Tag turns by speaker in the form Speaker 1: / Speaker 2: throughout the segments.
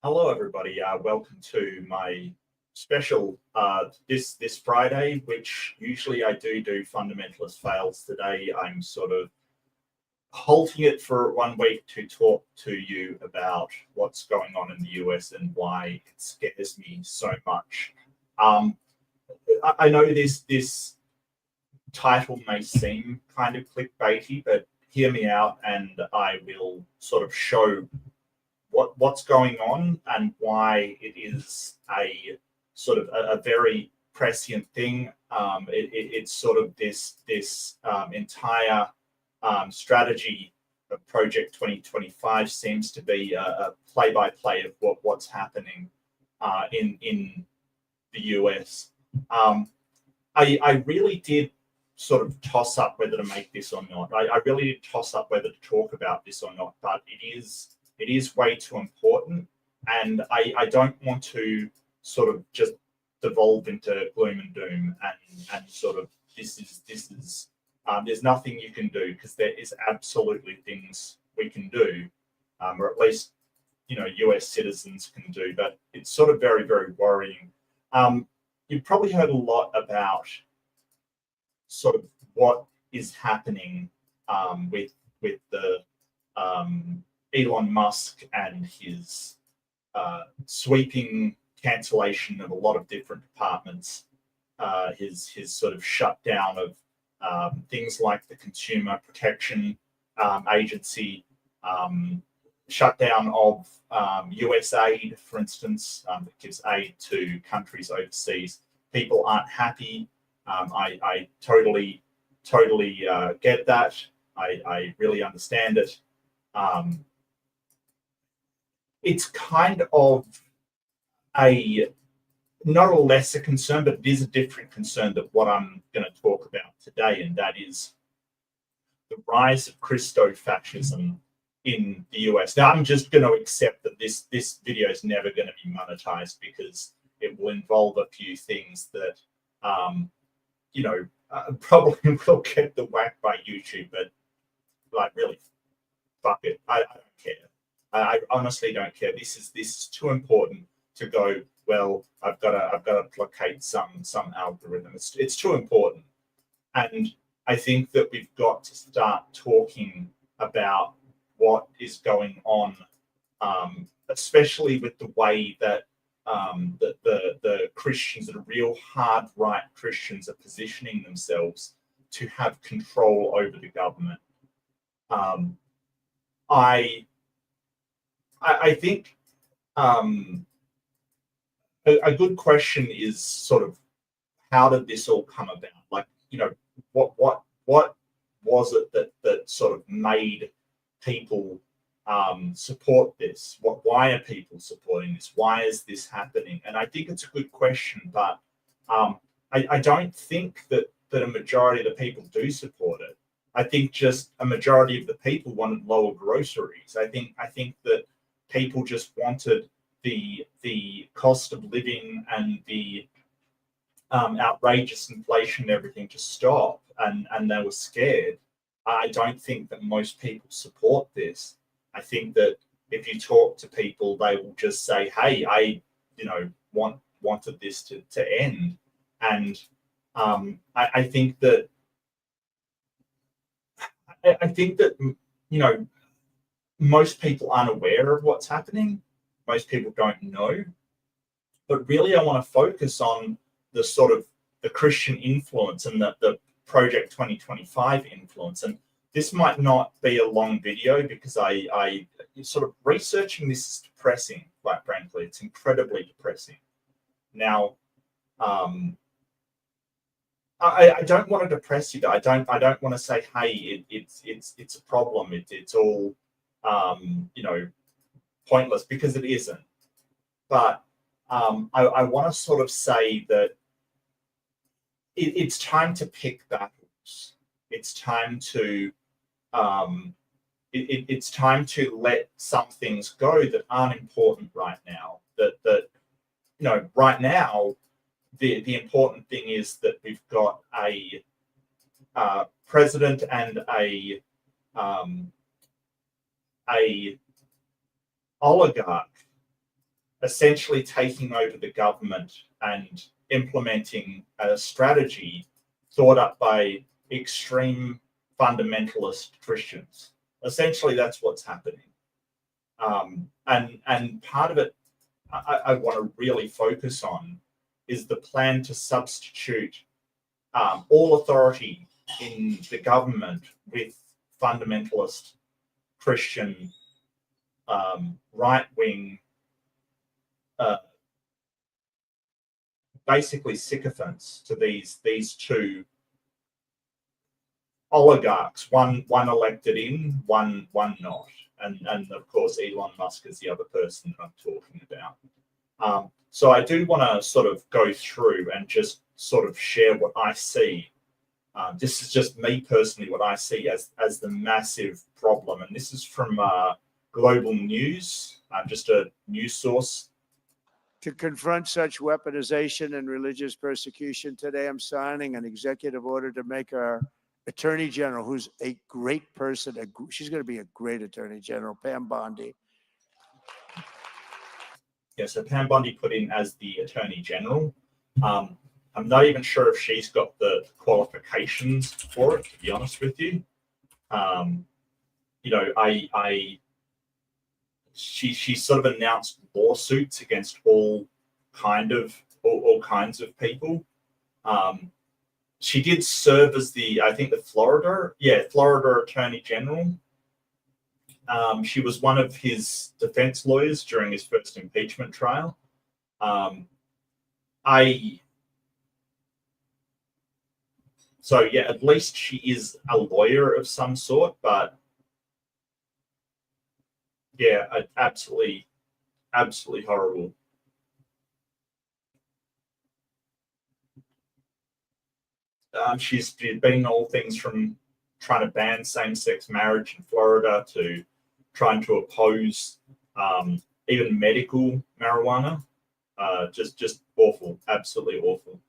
Speaker 1: Hello, everybody. Welcome to my special this Friday, which usually I do fundamentalist fails. Today, I'm sort of halting it for 1 week to talk to you about what's going on in the US and why it scares me so much. I know this title may seem kind of clickbaity, but hear me out, and I will sort of show what's going on and why it is a sort of a very prescient thing. It's sort of this entire strategy of Project 2025 seems to be a play-by-play of what's happening in the US. I really did sort of toss up whether to make this or not. I really did toss up whether to talk about this or not, but it is way too important, and I don't want to sort of just devolve into gloom and doom and sort of this is there's nothing you can do, because there is absolutely things we can do, or at least US citizens can do, but it's sort of very, very worrying. You've probably heard a lot about sort of what is happening with the Elon Musk and his sweeping cancellation of a lot of different departments, his sort of shutdown of things like the Consumer Protection Agency, shutdown of US aid, for instance, that gives aid to countries overseas. People aren't happy. I totally get that. I really understand it. It's kind of not a lesser concern, but it is a different concern than what I'm going to talk about today, and that is the rise of Christofascism in the US. Now, I'm just going to accept that this video is never going to be monetized, because it will involve a few things that probably will get the whack by YouTube, but like, really, fuck it. I don't care. I honestly don't care. This is too important to go, well, I've got to placate some algorithm. It's too important. And I think that we've got to start talking about what is going on, especially with the way that the Christians, the real hard right Christians, are positioning themselves to have control over the government. I think a good question is sort of, how did this all come about? Like, what was it that sort of made people support this? Why are people supporting this? Why is this happening? And I think it's a good question, but I don't think that a majority of the people do support it. I think just a majority of the people wanted lower groceries. I think that people just wanted the cost of living and the outrageous inflation and everything to stop, and they were scared. I don't think that most people support this. I think that if you talk to people, they will just say, hey, I wanted this to end. And I think that most people aren't aware of what's happening. Most people don't know. But really, I want to focus on the sort of the Christian influence and the Project 2025 influence. And this might not be a long video, because I sort of researching this is depressing, quite frankly. It's incredibly depressing. Now, I don't want to depress you. I don't want to say, hey, it's a problem. It's all pointless, because it isn't. But I want to sort of say that it's time to pick battles. It's time to it's time to let some things go that aren't important right now. That right now, the important thing is that we've got a president and a oligarch essentially taking over the government and implementing a strategy thought up by extreme fundamentalist Christians. Essentially, that's what's happening. And part of it I want to really focus on is the plan to substitute all authority in the government with fundamentalist Christian right-wing, basically sycophants to these two oligarchs, one elected in, one not, and of course Elon Musk is the other person I'm talking about. So I do want to sort of go through and just sort of share what I see. This is just me personally, what I see as the massive problem, and this is from Global News, just a news source.
Speaker 2: To confront such weaponization and religious persecution, today I'm signing an executive order to make our Attorney General, who's a great person, she's going to be a great Attorney General, Pam Bondi.
Speaker 1: Yeah, so Pam Bondi put in as the Attorney General. I'm not even sure if she's got the qualifications for it, to be honest with you. You know, she sort of announced lawsuits against all kinds of people. She did serve as the Florida Attorney General. She was one of his defense lawyers during his first impeachment trial. So yeah, at least she is a lawyer of some sort, but yeah, absolutely horrible. She's been all things from trying to ban same-sex marriage in Florida to trying to oppose even medical marijuana. Just awful, absolutely awful.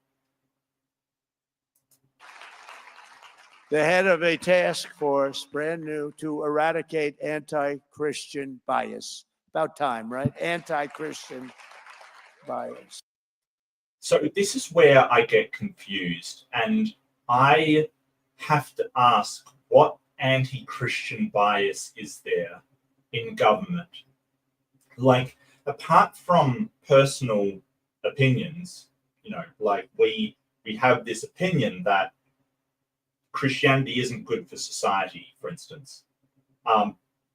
Speaker 2: The head of a task force, brand new, to eradicate anti-Christian bias. About time, right? Anti-Christian bias.
Speaker 1: So this is where I get confused, and I have to ask, what anti-Christian bias is there in government? Like, apart from personal opinions, you know, like we have this opinion that Christianity isn't good for society, for instance.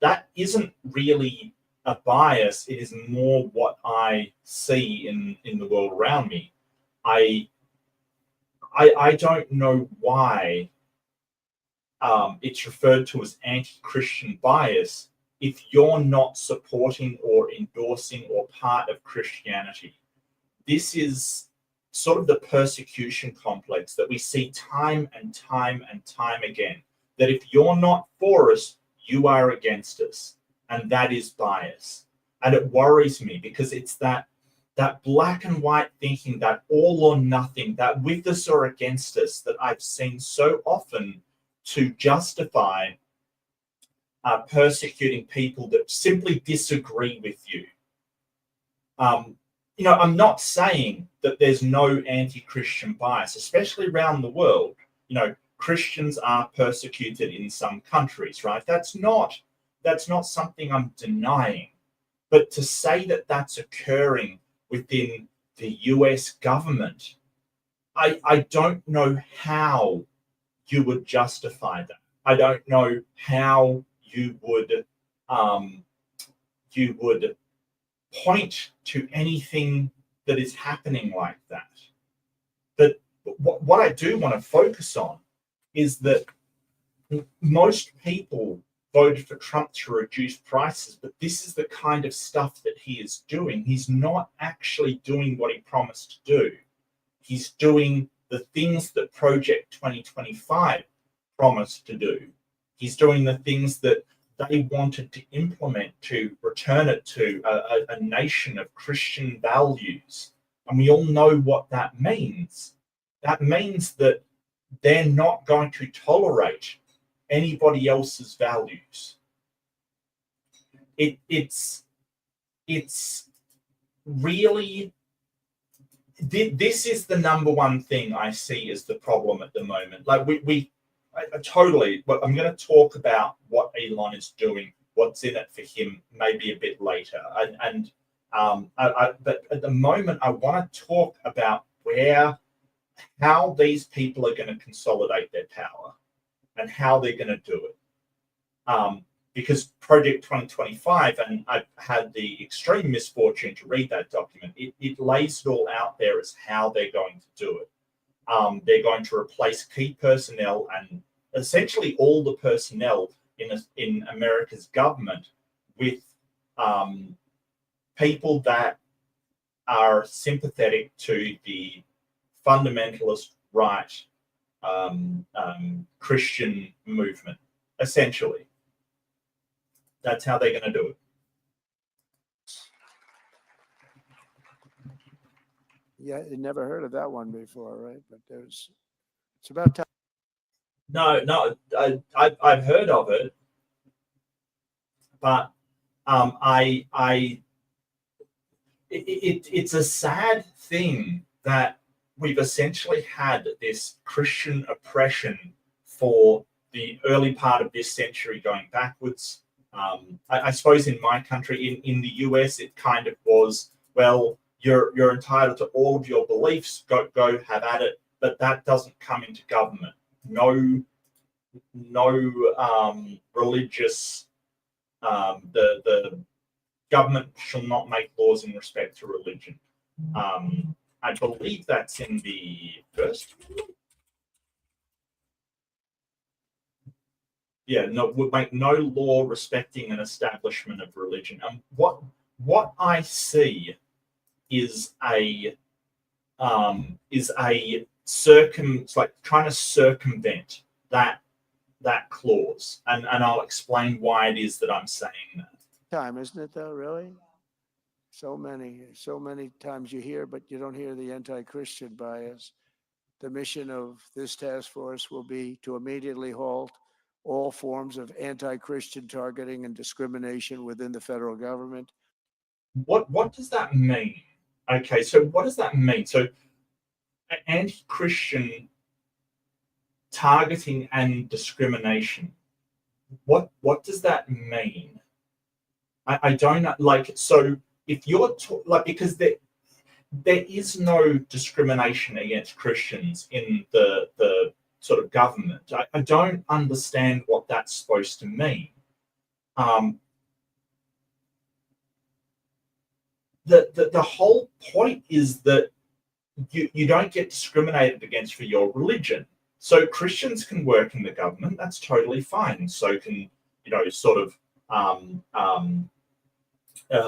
Speaker 1: That isn't really a bias. It is more what I see in the world around me. I don't know why it's referred to as anti-Christian bias if you're not supporting or endorsing or part of Christianity. This is sort of the persecution complex that we see time and time and time again, that if you're not for us, you are against us. And that is bias. And it worries me because it's that black and white thinking, that all or nothing, that with us or against us, that I've seen so often to justify persecuting people that simply disagree with you. You know, I'm not saying that there's no anti-Christian bias, especially around the world. You know, Christians are persecuted in some countries, right? That's not something I'm denying. But to say that that's occurring within the US government, I don't know how you would justify that. I don't know how you would point to anything that is happening like that. But what I do want to focus on is that most people voted for Trump to reduce prices, but this is the kind of stuff that he is doing. He's not actually doing what he promised to do. He's doing the things that Project 2025 promised to do. He's doing the things that they wanted to implement to return it to a nation of Christian values. And we all know what that means. That means that they're not going to tolerate anybody else's values. It's really, this is the number one thing I see as the problem at the moment. Like I totally, but I'm going to talk about what Elon is doing, what's in it for him, maybe a bit later. But at the moment, I want to talk about how these people are going to consolidate their power and how they're going to do it. Because Project 2025, and I've had the extreme misfortune to read that document, it lays it all out there as how they're going to do it. They're going to replace key personnel and essentially all the personnel in America's government with people that are sympathetic to the fundamentalist right Christian movement, essentially. That's how they're going to do it.
Speaker 2: Yeah, you never heard of that one before, right? But it's about time.
Speaker 1: No, I've heard of it, but it's a sad thing that we've essentially had this Christian oppression for the early part of this century going backwards. I suppose in my country, in the US, it kind of was, well, you're entitled to all of your beliefs, go have at it, but that doesn't come into government. No religious, the government shall not make laws in respect to religion. I believe that's in the First Amendment. Yeah, no, would make no law respecting an establishment of religion. What I see is it's like trying to circumvent that clause, and I'll explain why it is that I'm saying that.
Speaker 2: Time, isn't it though, really? So many times you hear, but you don't hear the anti-Christian bias. The mission of this task force will be to immediately halt all forms of anti-Christian targeting and discrimination within the federal government.
Speaker 1: What does that mean? Okay, so what does that mean? So anti-Christian targeting and discrimination. What does that mean? I don't know. Like, so if you're because there is no discrimination against Christians in the sort of government. I don't understand what that's supposed to mean. The whole point is that you don't get discriminated against for your religion. So Christians can work in the government. That's totally fine. So can, sort of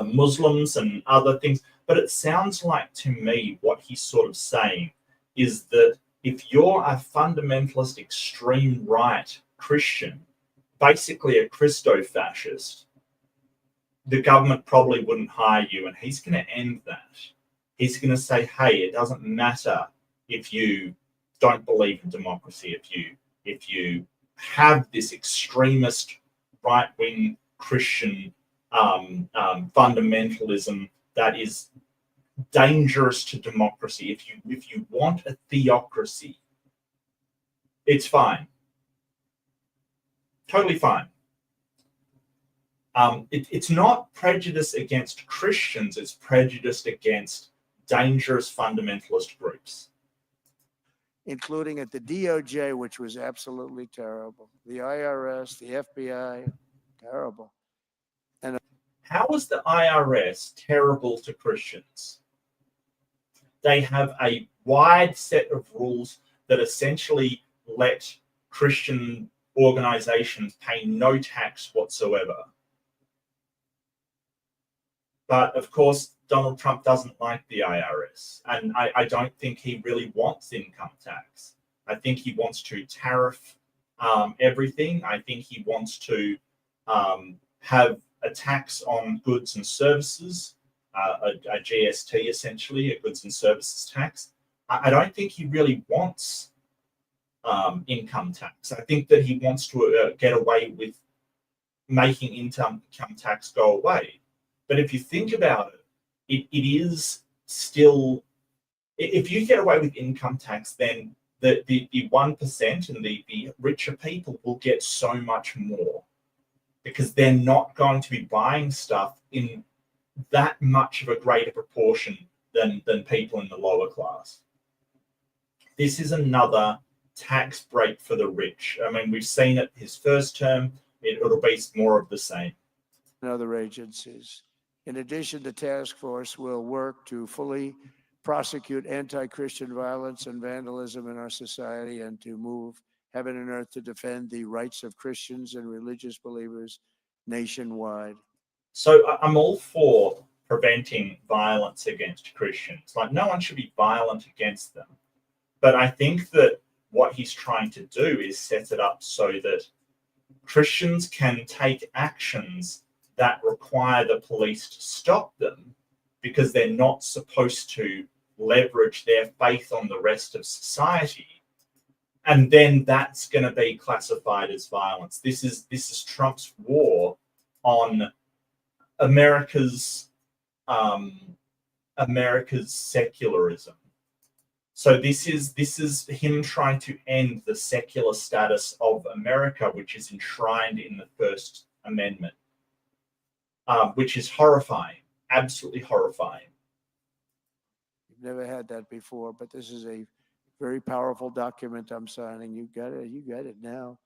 Speaker 1: Muslims and other things. But it sounds like to me what he's sort of saying is that if you're a fundamentalist, extreme right Christian, basically a Christofascist, the government probably wouldn't hire you, and he's going to end that. He's going to say, hey, it doesn't matter if you don't believe in democracy, if you have this extremist right-wing Christian fundamentalism that is dangerous to democracy. If you want a theocracy, it's fine, totally fine. It's not prejudice against Christians; it's prejudice against dangerous fundamentalist groups,
Speaker 2: including at the DOJ, which was absolutely terrible. The IRS, the FBI, terrible. And
Speaker 1: how is the IRS terrible to Christians? They have a wide set of rules that essentially let Christian organizations pay no tax whatsoever. But of course, Donald Trump doesn't like the IRS. And I don't think he really wants income tax. I think he wants to tariff everything. I think he wants to have a tax on goods and services, a GST, essentially, a goods and services tax. I don't think he really wants income tax. I think that he wants to get away with making income tax go away. But if you think about it, it is still, if you get away with income tax, then the 1% and the richer people will get so much more because they're not going to be buying stuff in that much of a greater proportion than people in the lower class. This is another tax break for the rich. I mean, we've seen it his first term. It'll be more of the same.
Speaker 2: And other agencies. In addition, the task force will work to fully prosecute anti-Christian violence and vandalism in our society and to move heaven and earth to defend the rights of Christians and religious believers nationwide.
Speaker 1: So I'm all for preventing violence against Christians. Like, no one should be violent against them. But I think that what he's trying to do is set it up so that Christians can take actions that require the police to stop them because they're not supposed to leverage their faith on the rest of society. And then that's going to be classified as violence. This is Trump's war on America's secularism. So this is him trying to end the secular status of America, which is enshrined in the First Amendment, which is horrifying, absolutely horrifying.
Speaker 2: You've never had that before, but this is a very powerful document I'm signing. You got it. You got it now.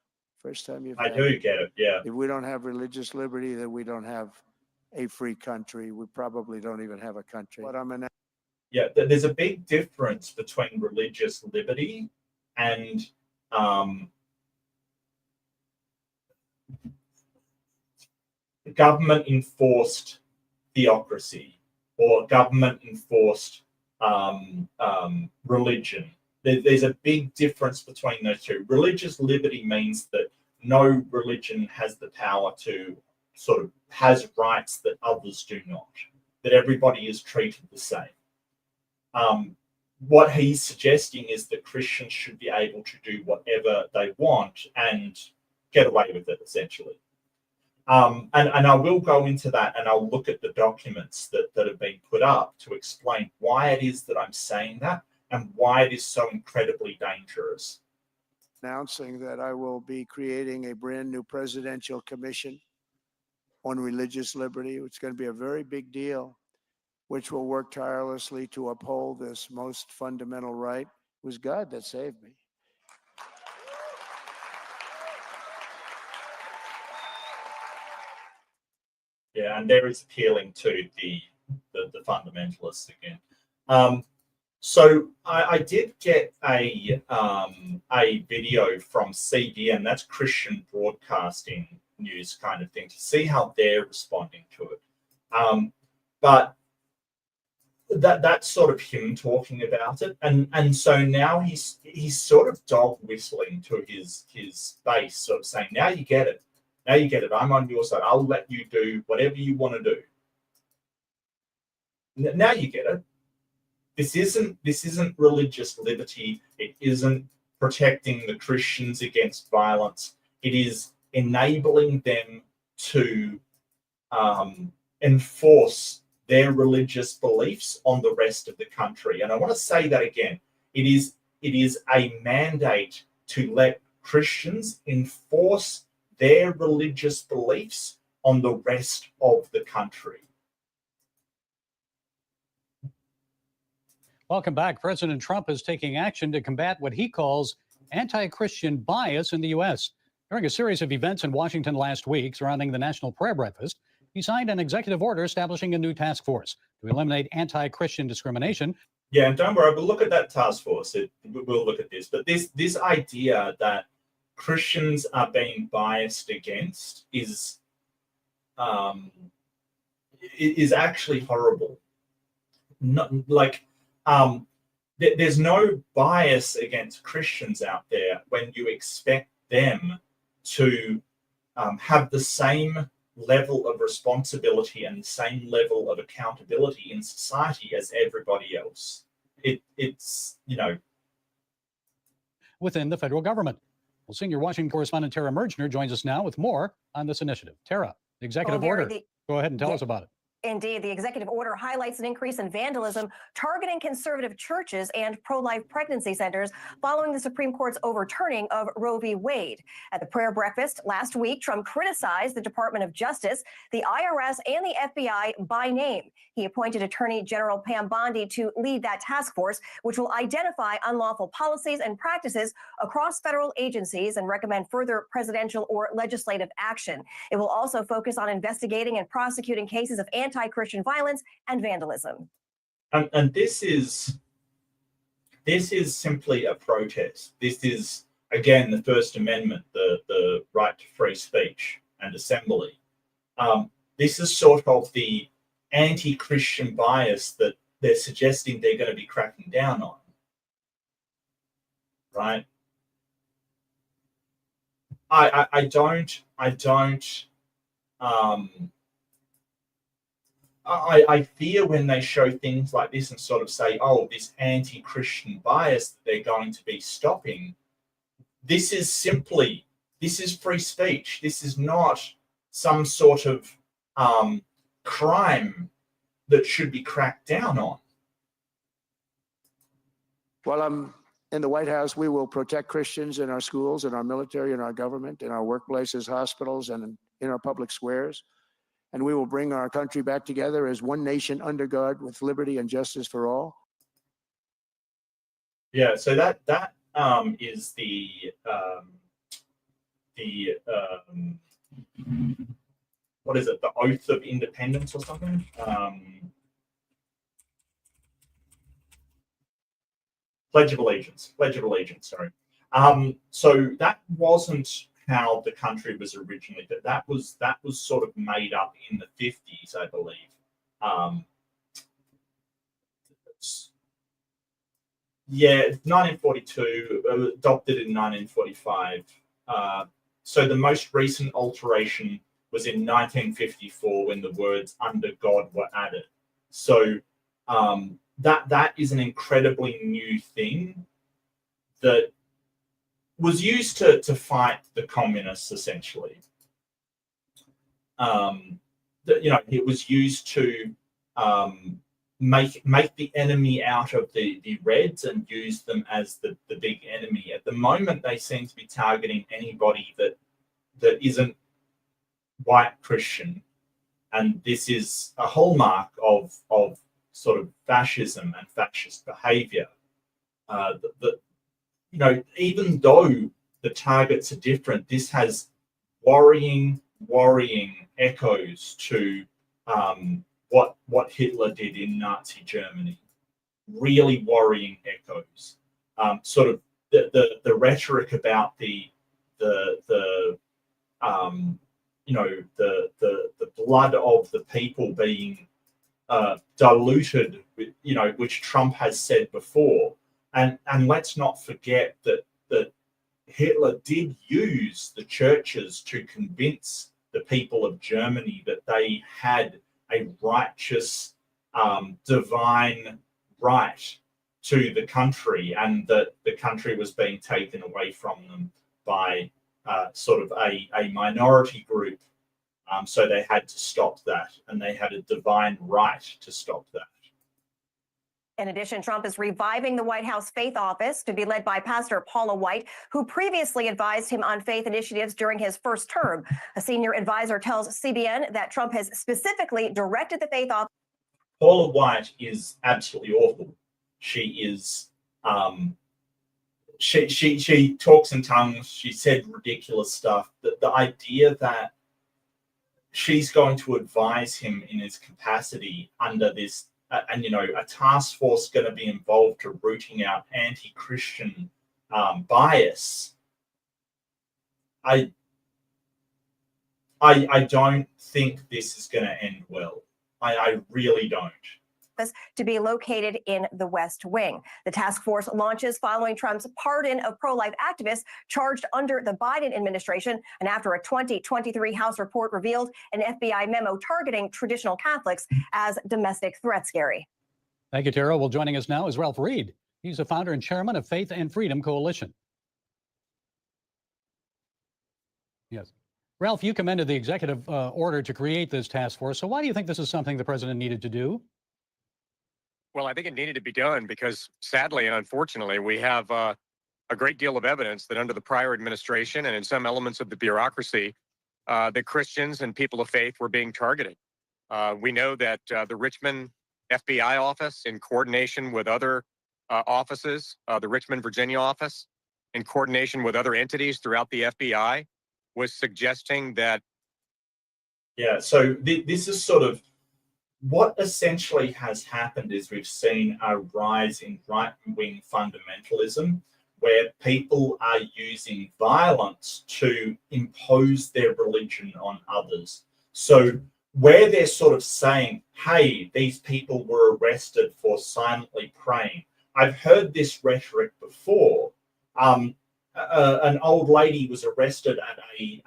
Speaker 2: First time you've
Speaker 1: I do get it, yeah.
Speaker 2: If we don't have religious liberty, then we don't have a free country. We probably don't even have a country. But
Speaker 1: yeah, there's a big difference between religious liberty and government enforced theocracy or government enforced religion. There's a big difference between those two. Religious liberty means that no religion has the power to sort of has rights that others do not, that everybody is treated the same. What he's suggesting is that Christians should be able to do whatever they want and get away with it, essentially. And I will go into that and I'll look at the documents that have been put up to explain why it is that I'm saying that and why it is so incredibly dangerous.
Speaker 2: Announcing that I will be creating a brand new presidential commission on religious liberty. It's going to be a very big deal, which will work tirelessly to uphold this most fundamental right. It was God that saved me.
Speaker 1: Yeah, and there is appealing to the fundamentalists again. So I did get a video from CBN, that's Christian Broadcasting News kind of thing, to see how they're responding to it. But that's sort of him talking about it, and so now he's sort of dog whistling to his base, sort of saying, now you get it. Now you get it. I'm on your side. I'll let you do whatever you want to do. Now you get it. This isn't religious liberty. It isn't protecting the Christians against violence. It is enabling them to enforce their religious beliefs on the rest of the country. And I want to say that again. It is a mandate to let Christians enforce their religious beliefs on the rest of the country.
Speaker 3: Welcome back. President Trump is taking action to combat what he calls anti-Christian bias in the U.S. During a series of events in Washington last week surrounding the National Prayer Breakfast, he signed an executive order establishing a new task force to eliminate anti-Christian discrimination.
Speaker 1: Yeah, and don't worry, we'll look at that task force. We'll look at this. But this idea that Christians are being biased against is actually horrible. Not like there's no bias against Christians out there when you expect them to have the same level of responsibility and the same level of accountability in society as everybody else. It's
Speaker 3: within the federal government. Well, senior Washington correspondent Tara Mergner joins us now with more on this initiative. Tara, the executive order. Go ahead and tell us about it.
Speaker 4: Indeed, the executive order highlights an increase in vandalism targeting conservative churches and pro-life pregnancy centers following the Supreme Court's overturning of Roe v. Wade. At the prayer breakfast last week, Trump criticized the Department of Justice, the IRS, and the FBI by name. He appointed Attorney General Pam Bondi to lead that task force, which will identify unlawful policies and practices across federal agencies and recommend further presidential or legislative action. It will also focus on investigating and prosecuting cases of anti-Christian violence and vandalism.
Speaker 1: And this is simply a protest. This is, again, the First Amendment, the right to free speech and assembly. This is sort of the anti-Christian bias that they're suggesting they're going to be cracking down on, right? I fear when they show things like this and sort of say, oh, this anti-Christian bias that they're going to be stopping. This is free speech. This is not some sort of crime that should be cracked down on.
Speaker 2: While I'm in the White House, we will protect Christians in our schools, in our military, in our government, in our workplaces, hospitals, and in our public squares. And we will bring our country back together as one nation under God with liberty and justice for all.
Speaker 1: Yeah, so that is the what is it? The Oath of Independence or something? Pledge of Allegiance. Sorry. So that wasn't how the country was originally, but that was sort of made up in the 50s, I believe. Yeah, 1942, adopted in 1945. So the most recent alteration was in 1954 when the words "under God" were added. So that is an incredibly new thing that was used to fight the communists, essentially. It was used to make the enemy out of the Reds and use them as the big enemy. At the moment, they seem to be targeting anybody that isn't white Christian, and this is a hallmark of sort of fascism and fascist behavior. Even though the targets are different, this has worrying echoes to what Hitler did in Nazi Germany. Really worrying echoes. Sort of the rhetoric about the blood of the people being diluted, which Trump has said before. And let's not forget that Hitler did use the churches to convince the people of Germany that they had a righteous, divine right to the country, and that the country was being taken away from them by sort of a minority group. So they had to stop that, and they had a divine right to stop that.
Speaker 4: In addition, Trump is reviving the White House Faith Office to be led by Pastor Paula White, who previously advised him on faith initiatives during his first term. A senior advisor tells CBN that Trump has specifically directed the Faith Office.
Speaker 1: Paula White is absolutely awful. She is, she talks in tongues. She said ridiculous stuff. The idea that she's going to advise him in his capacity under this, and a task force going to be involved to rooting out anti-Christian bias. I don't think this is going to end well. I really don't.
Speaker 4: To be located in the West Wing. The task force launches following Trump's pardon of pro-life activists charged under the Biden administration, and after a 2023 House report revealed an FBI memo targeting traditional Catholics as domestic threats. Gary.
Speaker 3: Thank you, Tara. Well, joining us now is Ralph Reed. He's the founder and chairman of Faith and Freedom Coalition. Yes. Ralph, you commended the executive order to create this task force. So why do you think this is something the president needed to do?
Speaker 5: Well, I think it needed to be done because sadly and unfortunately, we have a great deal of evidence that under the prior administration and in some elements of the bureaucracy, that Christians and people of faith were being targeted. We know that the Richmond FBI office, in coordination with other offices, the Richmond, Virginia office, in coordination with other entities throughout the FBI, was suggesting that.
Speaker 1: Yeah, so this is sort of what essentially has happened is we've seen a rise in right-wing fundamentalism where people are using violence to impose their religion on others. So where they're sort of saying, hey, these people were arrested for silently praying. I've heard this rhetoric before. An old lady was arrested at a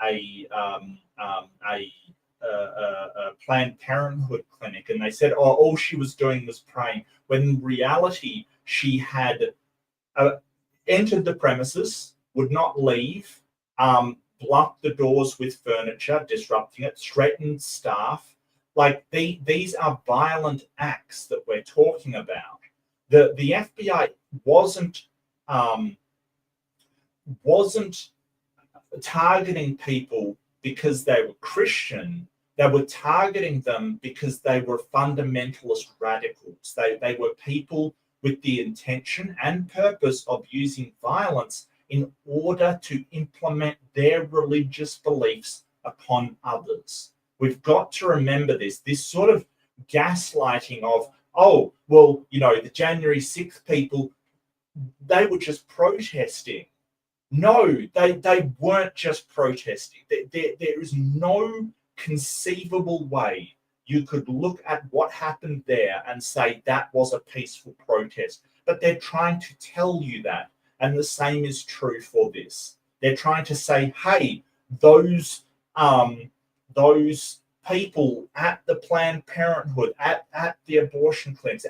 Speaker 1: Planned Parenthood clinic, and they said, oh, all she was doing was praying, when in reality, she had entered the premises, would not leave, blocked the doors with furniture, disrupting it, threatened staff. Like these are violent acts that we're talking about. The FBI wasn't targeting people because they were Christian. They were targeting them because they were fundamentalist radicals. They were people with the intention and purpose of using violence in order to implement their religious beliefs upon others. We've got to remember this sort of gaslighting of, oh, well, you know, the January 6th people, they were just protesting. No, they weren't just protesting. There is no conceivable way you could look at what happened there and say that was a peaceful protest. But they're trying to tell you that. And the same is true for this. They're trying to say, hey, those people at the Planned Parenthood, at the abortion clinics,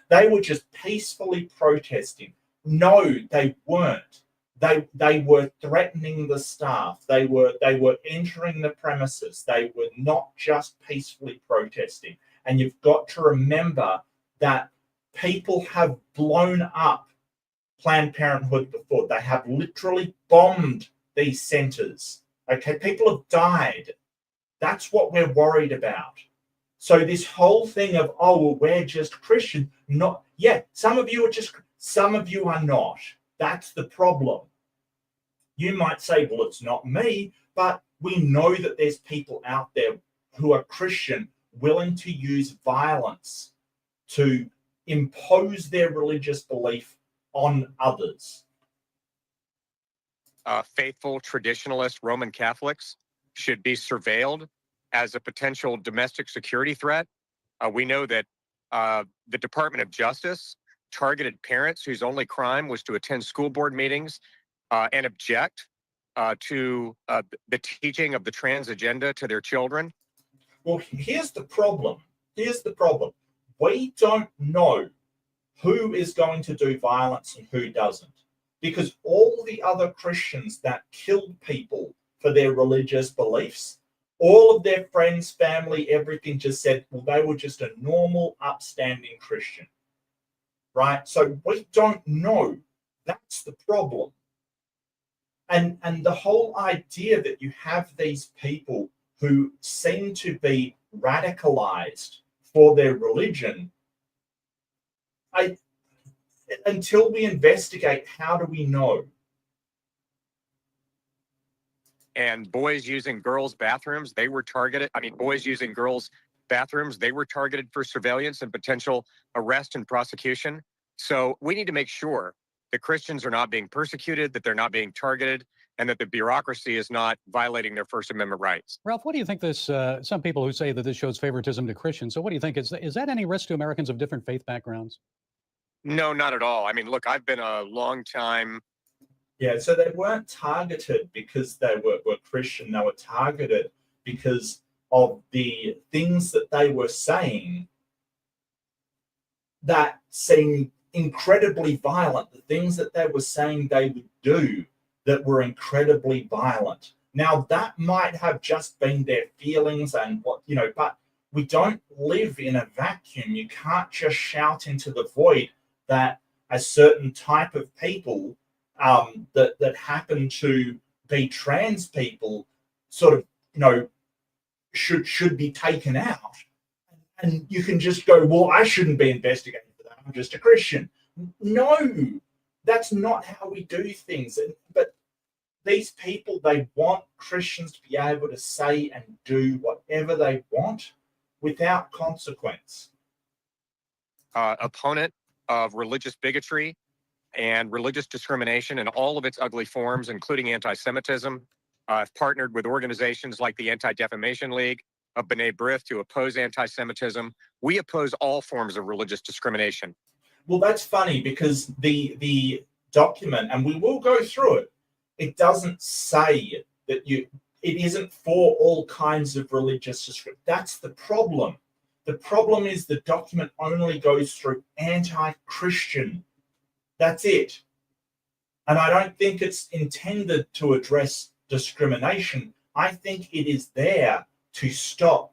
Speaker 1: they were just peacefully protesting. No, they weren't. They were threatening the staff. They were entering the premises. They were not just peacefully protesting. And you've got to remember that people have blown up Planned Parenthood before. They have literally bombed these centers. Okay, people have died. That's what we're worried about. So this whole thing of, oh, well, we're just Christian. Some of you are just, some of you are not. That's the problem. You might say, well, it's not me, but we know that there's people out there who are Christian willing to use violence to impose their religious belief on others.
Speaker 5: Faithful traditionalist Roman Catholics should be surveilled as a potential domestic security threat. We know that the Department of Justice targeted parents whose only crime was to attend school board meetings and object to the teaching of the trans agenda to their children.
Speaker 1: Well, here's the problem. We don't know who is going to do violence and who doesn't. Because all the other Christians that killed people for their religious beliefs, all of their friends, family, everything just said, well, they were just a normal, upstanding Christian. Right? So we don't know. That's the problem. And the whole idea that you have these people who seem to be radicalized for their religion, until we investigate, how do we know?
Speaker 5: And boys using girls' bathrooms, they were targeted. Boys using girls' bathrooms, they were targeted for surveillance and potential arrest and prosecution. So we need to make sure that Christians are not being persecuted, that they're not being targeted, and that the bureaucracy is not violating their First Amendment rights.
Speaker 3: Ralph, what do you think this, some people who say that this shows favoritism to Christians, so what do you think? Is that any risk to Americans of different faith backgrounds?
Speaker 5: No, not at all. Look, I've been a long time.
Speaker 1: Yeah, so they weren't targeted because they were Christian. They were targeted because of the things that they were saying that seemed incredibly violent, the things that they were saying they would do that were incredibly violent. Now, that might have just been their feelings and what, but we don't live in a vacuum. You can't just shout into the void that a certain type of people that happen to be trans people sort of, should be taken out. And you can just go, well, I shouldn't be investigated for that. I'm just a Christian. No, that's not how we do things. But these people, they want Christians to be able to say and do whatever they want without consequence.
Speaker 5: Opponent of religious bigotry and religious discrimination in all of its ugly forms, including anti-Semitism. I've partnered with organizations like the Anti-Defamation League of B'nai B'rith to oppose anti-Semitism. We oppose all forms of religious discrimination.
Speaker 1: Well, that's funny because the document, and we will go through it, it doesn't say that it isn't for all kinds of religious discrimination. That's the problem. The problem is the document only goes through anti-Christian. That's it. And I don't think it's intended to address discrimination. I think it is there to stop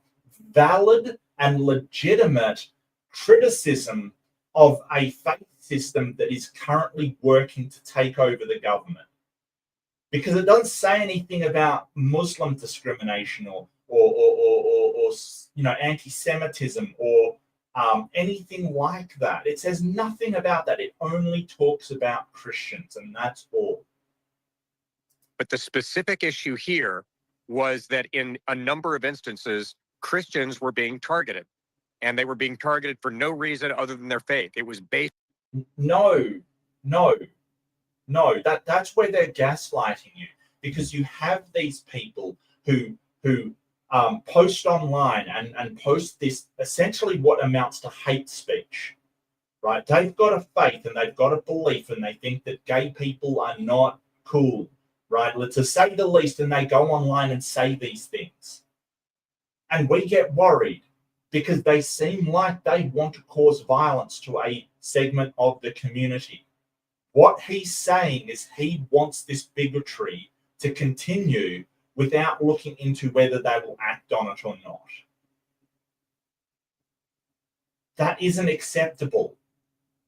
Speaker 1: valid and legitimate criticism of a faith system that is currently working to take over the government. Because it doesn't say anything about Muslim discrimination or anti-Semitism or anything like that. It says nothing about that. It only talks about Christians, and that's all.
Speaker 5: But the specific issue here was that in a number of instances, Christians were being targeted, and they were being targeted for no reason other than their faith. It was based.
Speaker 1: No. That's where they're gaslighting you, because you have these people who post online and post this essentially what amounts to hate speech, right? They've got a faith and they've got a belief, and they think that gay people are not cool, right? To say the least, and they go online and say these things. And we get worried because they seem like they want to cause violence to a segment of the community. What he's saying is he wants this bigotry to continue without looking into whether they will act on it or not. That isn't acceptable.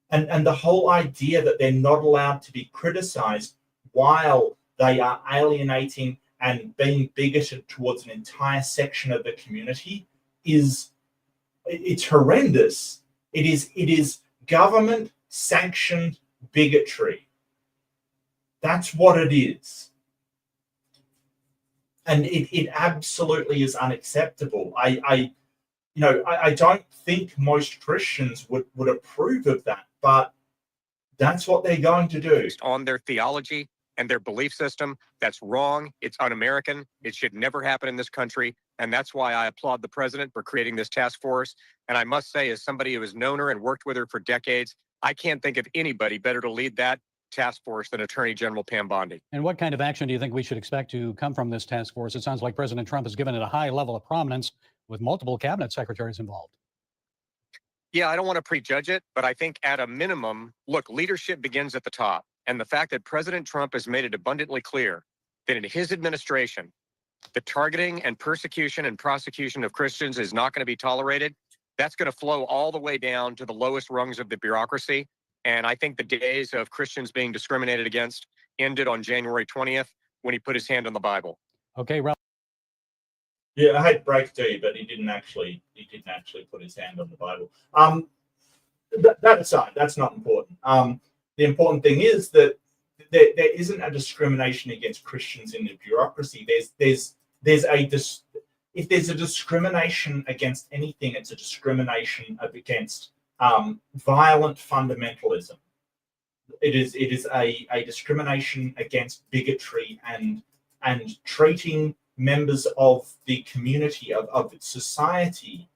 Speaker 1: And the whole idea that they're not allowed to be criticized while they are alienating and being bigoted towards an entire section of the community it's horrendous. It is government sanctioned bigotry. That's what it is. And it absolutely is unacceptable. I don't think most Christians would approve of that, but that's what they're going to do.
Speaker 5: On their theology and their belief system. That's wrong. It's un-American. It should never happen in this country. And that's why I applaud the president for creating this task force. And I must say, as somebody who has known her and worked with her for decades, I can't think of anybody better to lead that task force than Attorney General Pam Bondi.
Speaker 3: And what kind of action do you think we should expect to come from this task force? It sounds like President Trump has given it a high level of prominence with multiple cabinet secretaries involved.
Speaker 5: Yeah, I don't want to prejudge it, but I think at a minimum, look, leadership begins at the top. And the fact that President Trump has made it abundantly clear that in his administration, the targeting and persecution and prosecution of Christians is not going to be tolerated. That's going to flow all the way down to the lowest rungs of the bureaucracy. And I think the days of Christians being discriminated against ended on January 20th when he put his hand on the Bible.
Speaker 3: Okay, Ralph.
Speaker 1: Yeah, I hate break D, but he didn't actually put his hand on the Bible. That aside, that's not important. The important thing is that there isn't a discrimination against Christians in the bureaucracy. If there's a discrimination against anything, it's a discrimination against violent fundamentalism. It is a discrimination against bigotry and treating members of the community of society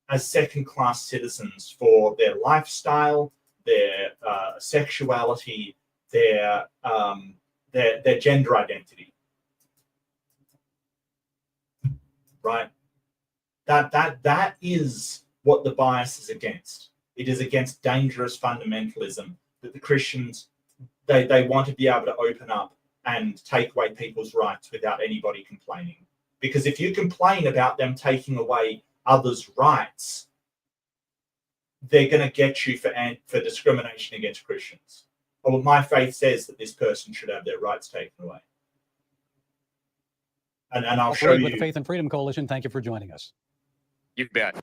Speaker 1: as second-class citizens for their lifestyle, their sexuality, their gender identity. Right? That is what the bias is against. It is against dangerous fundamentalism that the Christians they want to be able to open up and take away people's rights without anybody complaining. Because if you complain about them taking away others' rights, they're going to get you for discrimination against Christians. Well, my faith says that this person should have their rights taken away. And I'll show you.
Speaker 3: With the Faith and Freedom Coalition, thank you for joining us.
Speaker 5: You bet.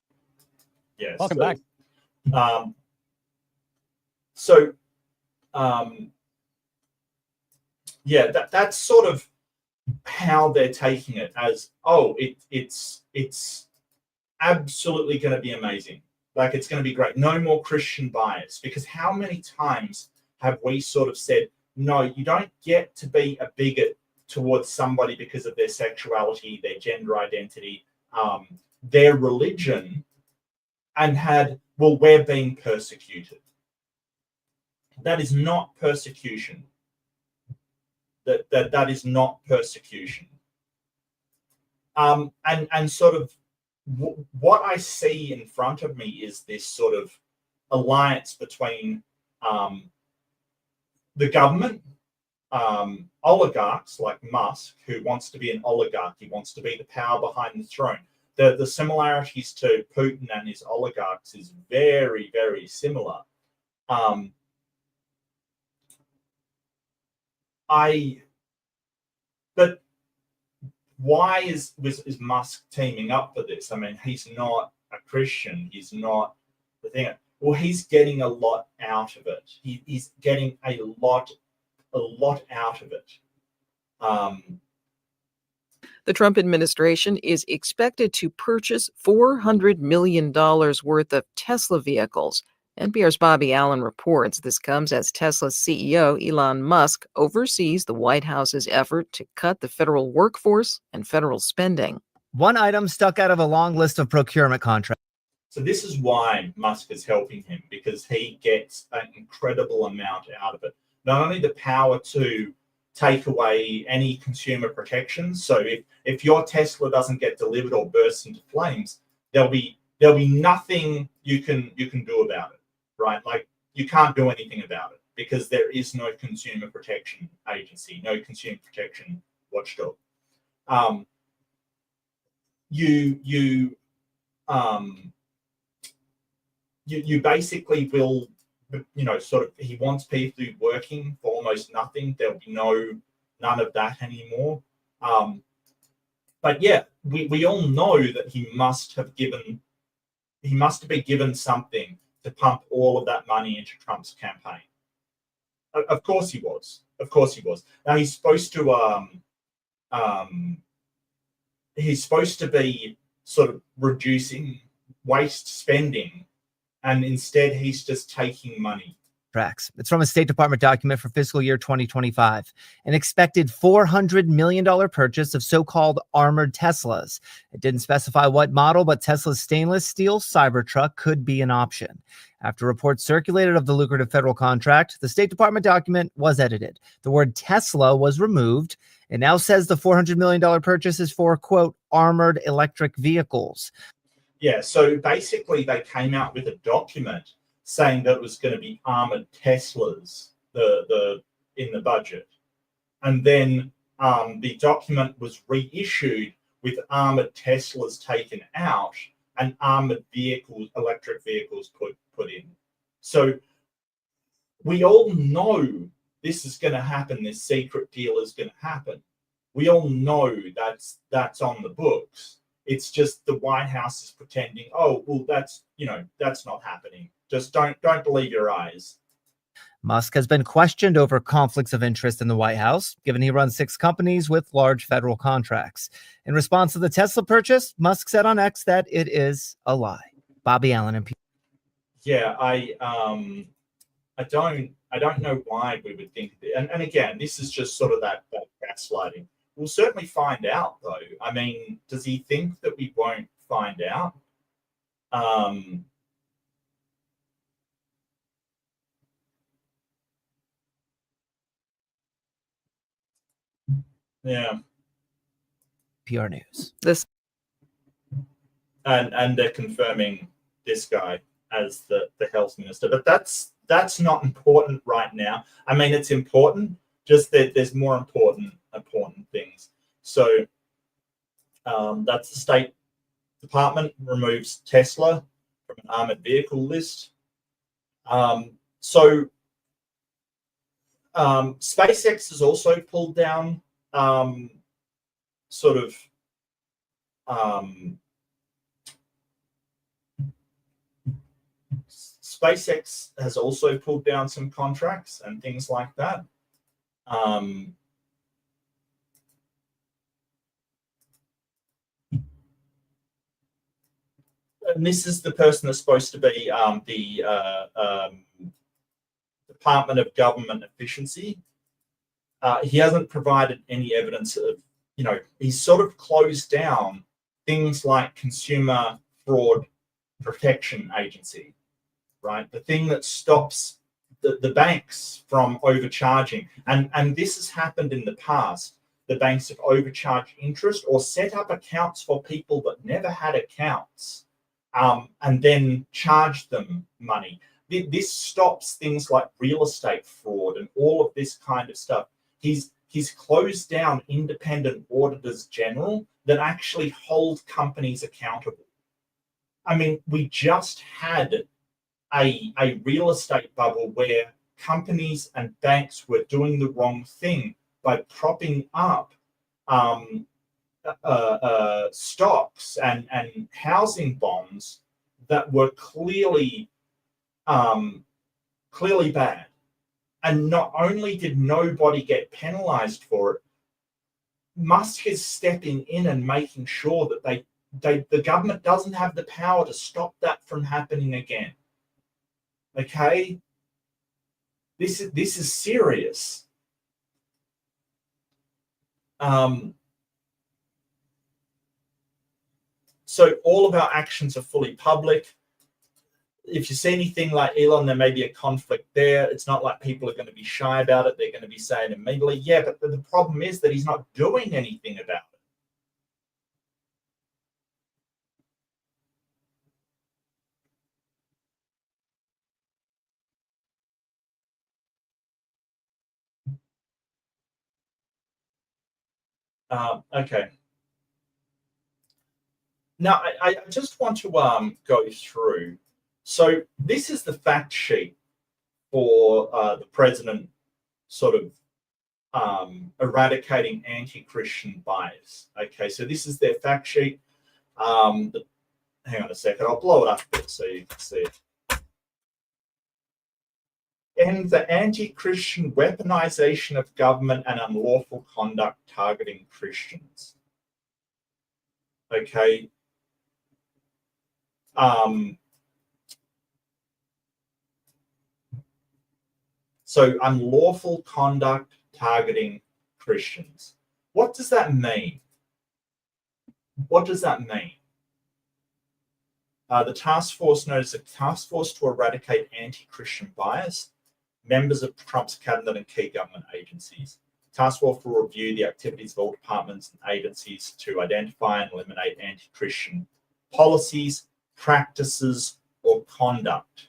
Speaker 1: Yes.
Speaker 3: Welcome back.
Speaker 1: Yeah, that's sort of how they're taking it as, oh, it's absolutely going to be amazing. Like, it's going to be great. No more Christian bias. Because how many times have we sort of said, no, you don't get to be a bigot towards somebody because of their sexuality, their gender identity, their religion, and had, well, we're being persecuted. That is not persecution. That is not persecution. And sort of what I see in front of me is this sort of alliance between the government, oligarchs like Musk, who wants to be an oligarch, he wants to be the power behind the throne. The similarities to Putin and his oligarchs is very, very similar. But why is Musk teaming up for this? I mean, he's not a Christian. He's not the thing. Well, he's getting a lot out of it. He's getting a lot out of it.
Speaker 6: The Trump administration is expected to purchase $400 million worth of Tesla vehicles. NPR's Bobby Allen reports this comes as Tesla's CEO, Elon Musk, oversees the White House's effort to cut the federal workforce and federal spending.
Speaker 7: One item stuck out of a long list of procurement contracts.
Speaker 1: So this is why Musk is helping him, because he gets an incredible amount out of it. Not only the power to take away any consumer protections. So if your Tesla doesn't get delivered or bursts into flames, there'll be nothing you can do about it, right? Like, you can't do anything about it because there is no consumer protection agency, no consumer protection watchdog. You basically will, sort of, he wants people to be working for almost nothing. There'll be none of that anymore. But yeah, we all know that he must have been given something to pump all of that money into Trump's campaign. Of course he was. Now he's supposed to be sort of reducing waste spending, and instead he's just taking money.
Speaker 7: It's from a State Department document for fiscal year 2025. An expected $400 million purchase of so-called armored Teslas. It didn't specify what model, but Tesla's stainless steel Cybertruck could be an option. After reports circulated of the lucrative federal contract, the State Department document was edited. The word Tesla was removed. It now says the $400 million purchase is for, quote, armored electric vehicles.
Speaker 1: Yeah, so basically they came out with a document saying that it was going to be armored Teslas in the budget. And then the document was reissued with armored Teslas taken out and armored vehicles, electric vehicles put in. So we all know this is going to happen. This secret deal is going to happen. We all know that's on the books. It's just the White House is pretending, oh, well, that's not happening. Just don't believe your eyes.
Speaker 7: Musk has been questioned over conflicts of interest in the White House, given he runs 6 companies with large federal contracts. In response to the Tesla purchase, Musk said on X that it is a lie. Bobby Allen and
Speaker 1: Yeah, I don't know why we would think that. And again, this is just sort of that gaslighting. We'll certainly find out, though. I mean, does he think that we won't find out? Yeah.
Speaker 7: PR News.
Speaker 1: And they're confirming this guy as the health minister, but that's not important right now. I mean, it's important Just that there's more important things. So that's the State Department removes Tesla from an armored vehicle list. SpaceX has also pulled down SpaceX has also pulled down some contracts and things like that. And this is the person that's supposed to be the Department of Government Efficiency. He hasn't provided any evidence of, he's sort of closed down things like Consumer Fraud Protection Agency, right? The thing that stops the banks from overcharging. And this has happened in the past. The banks have overcharged interest or set up accounts for people that never had accounts, and then charged them money. This stops things like real estate fraud and all of this kind of stuff. He's closed down independent auditors general that actually hold companies accountable. I mean, we just had a real estate bubble where companies and banks were doing the wrong thing by propping up stocks and housing bonds that were clearly bad. And not only did nobody get penalized for it, Musk is stepping in and making sure that the government doesn't have the power to stop that from happening again. Okay? This is serious. So all of our actions are fully public. If you see anything like Elon, there may be a conflict there. It's not like people are going to be shy about it. They're going to be saying immediately, yeah, but the problem is that he's not doing anything about it. Okay. Now, I just want to go through. So this is the fact sheet for the president sort of eradicating anti-Christian bias. Okay, so this is their fact sheet. Hang on a second, I'll blow it up a bit so you can see it. And the anti-Christian weaponization of government and unlawful conduct targeting Christians. Okay. So unlawful conduct targeting Christians. What does that mean? What does that mean? The task force known as a task force to eradicate anti-Christian bias, members of Trump's cabinet and key government agencies. Task force will review the activities of all departments and agencies to identify and eliminate anti-Christian policies, practices, or conduct.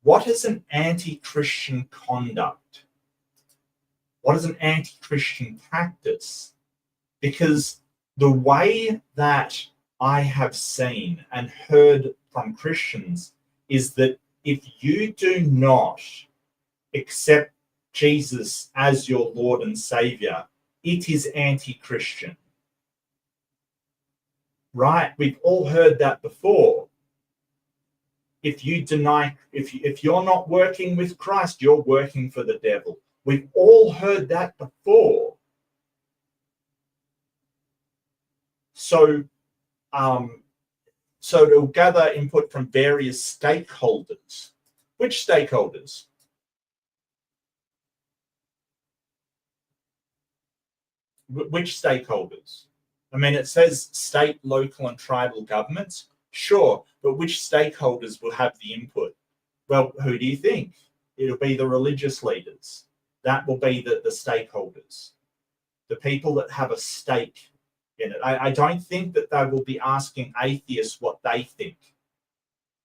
Speaker 1: What is an anti-Christian conduct? What is an anti-Christian practice? Because the way that I have seen and heard from Christians is that if you do not accept Jesus as your Lord and Savior, it is anti-Christian. Right? We've all heard that before. If you deny, if you're not working with Christ, you're working for the devil. We've all heard that before. So it'll gather input from various stakeholders. Which stakeholders? Which stakeholders? I mean, it says state, local, and tribal governments. Sure, but which stakeholders will have the input? Well, who do you think? It'll be the religious leaders. That will be the stakeholders, the people that have a stake in it. I don't think that they will be asking atheists what they think.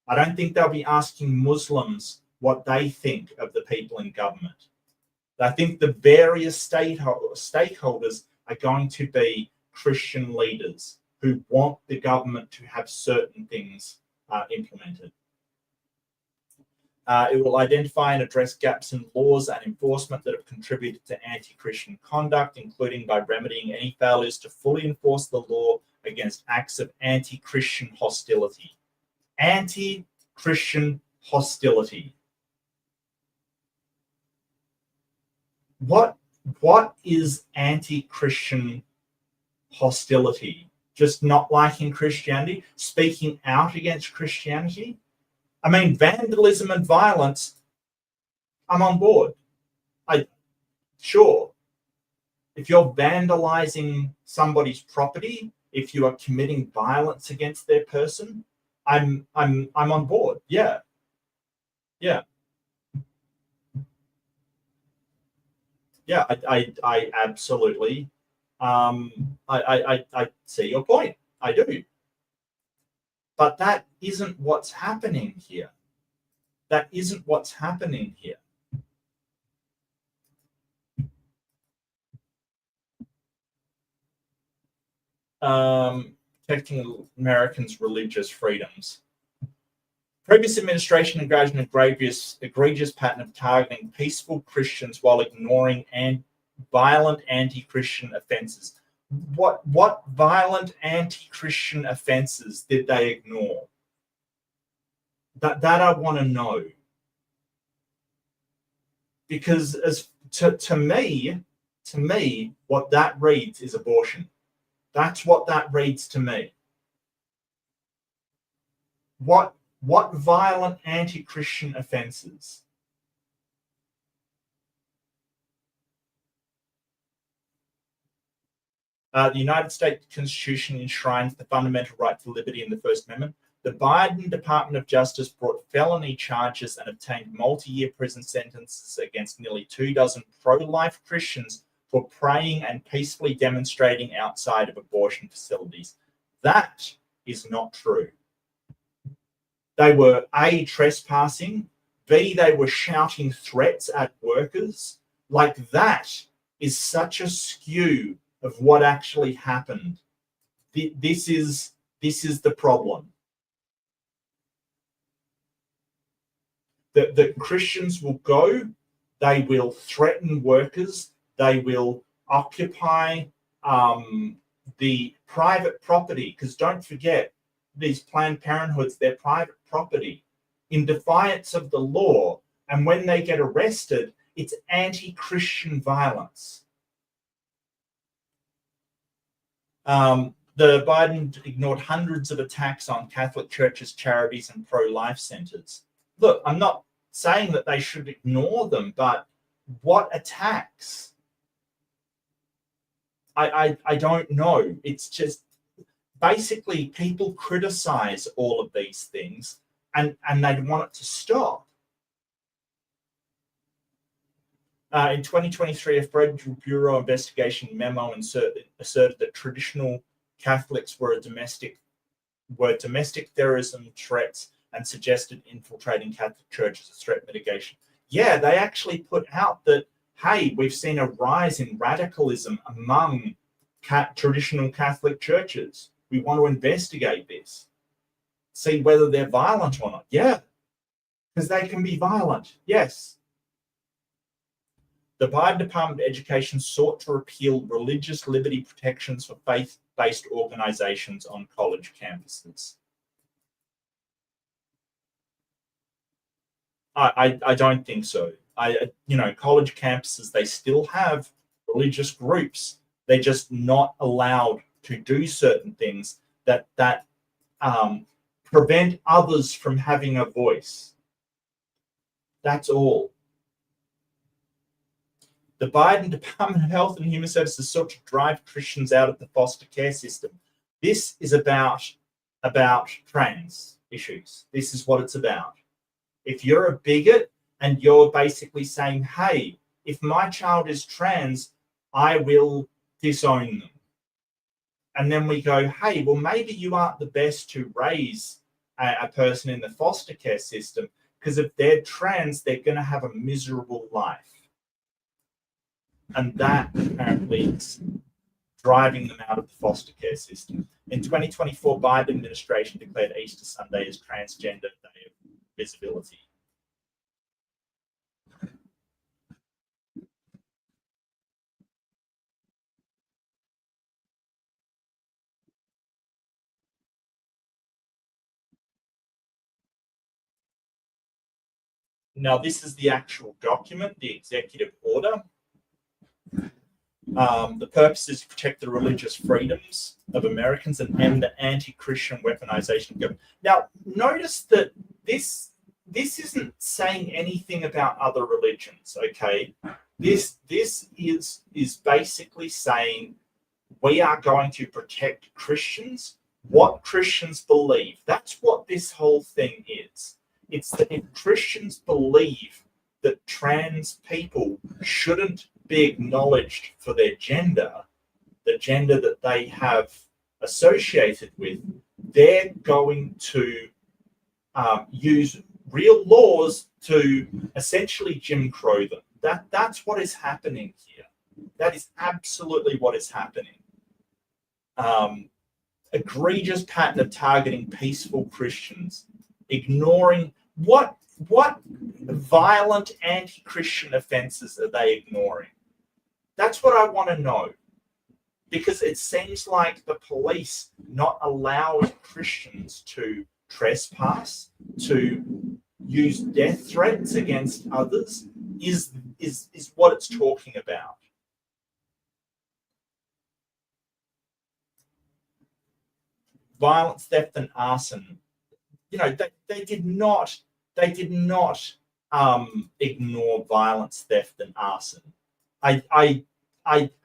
Speaker 1: I don't think they'll be asking Muslims what they think of the people in government. I think the various stakeholders are going to be Christian leaders who want the government to have certain things implemented. It will identify and address gaps in laws and enforcement that have contributed to anti-Christian conduct, including by remedying any failures to fully enforce the law against acts of anti-Christian hostility. Anti-Christian hostility. What is anti-Christian hostility? Just not liking Christianity? Speaking out against Christianity? I mean, vandalism and violence, I'm on board. Sure. If you're vandalizing somebody's property, if you are committing violence against their person, I'm on board. Yeah. Yeah. Yeah, I absolutely I see your point. I do. But that isn't what's happening here. That isn't what's happening here. Protecting Americans' religious freedoms. Previous administration engaged in an egregious pattern of targeting peaceful Christians while ignoring violent anti-Christian offences. What violent anti-Christian offences did they ignore? That I want to know. Because to me, what that reads is abortion. That's what that reads to me. What violent anti-Christian offences? The United States Constitution enshrines the fundamental right to liberty in the First Amendment. The Biden Department of Justice brought felony charges and obtained multi-year prison sentences against nearly 24 pro-life Christians for praying and peacefully demonstrating outside of abortion facilities. That is not true. They were A, trespassing, B, they were shouting threats at workers. Like, that is such a skew of what actually happened. This is the problem. The Christians will go, they will threaten workers, they will occupy the private property, because don't forget, these Planned Parenthoods, they're private property, in defiance of the law. And when they get arrested, it's anti-Christian violence. The Biden ignored hundreds of attacks on Catholic churches, charities, and pro-life centers. Look, I'm not saying that they should ignore them, but what attacks? I don't know. It's just basically people criticize all of these things and they want it to stop. In 2023, a Federal Bureau investigation memo asserted that traditional Catholics were domestic terrorism threats and suggested infiltrating Catholic churches as threat mitigation. Yeah, they actually put out that, hey, we've seen a rise in radicalism among traditional Catholic churches. We want to investigate this, see whether they're violent or not. Yeah, because they can be violent. Yes. The Biden Department of Education sought to repeal religious liberty protections for faith-based organizations on college campuses. I don't think so. College campuses, they still have religious groups. They're just not allowed to do certain things that prevent others from having a voice. That's all. The Biden Department of Health and Human Services sought to drive Christians out of the foster care system. This is about trans issues. This is what it's about. If you're a bigot and you're basically saying, hey, if my child is trans, I will disown them. And then we go, hey, well, maybe you aren't the best to raise a person in the foster care system, because if they're trans, they're going to have a miserable life. And that apparently is driving them out of the foster care system. In 2024, Biden administration declared Easter Sunday as Transgender Day of Visibility. Now, this is the actual document, the executive order. The purpose is to protect the religious freedoms of Americans and end the anti-Christian weaponization of government. Now, notice that this isn't saying anything about other religions, okay? This is basically saying we are going to protect Christians, what Christians believe. That's what this whole thing is. It's that if Christians believe that trans people shouldn't be acknowledged for their gender, the gender that they have associated with, they're going to use real laws to essentially Jim Crow them. That's what is happening here. That is absolutely what is happening. Egregious pattern of targeting peaceful Christians, ignoring what violent anti-Christian offenses are they ignoring? That's what I want to know, because it seems like the police not allowing Christians to trespass, to use death threats against others is what it's talking about. Violence, theft, and arson. You know, they did not ignore violence, theft, and arson. I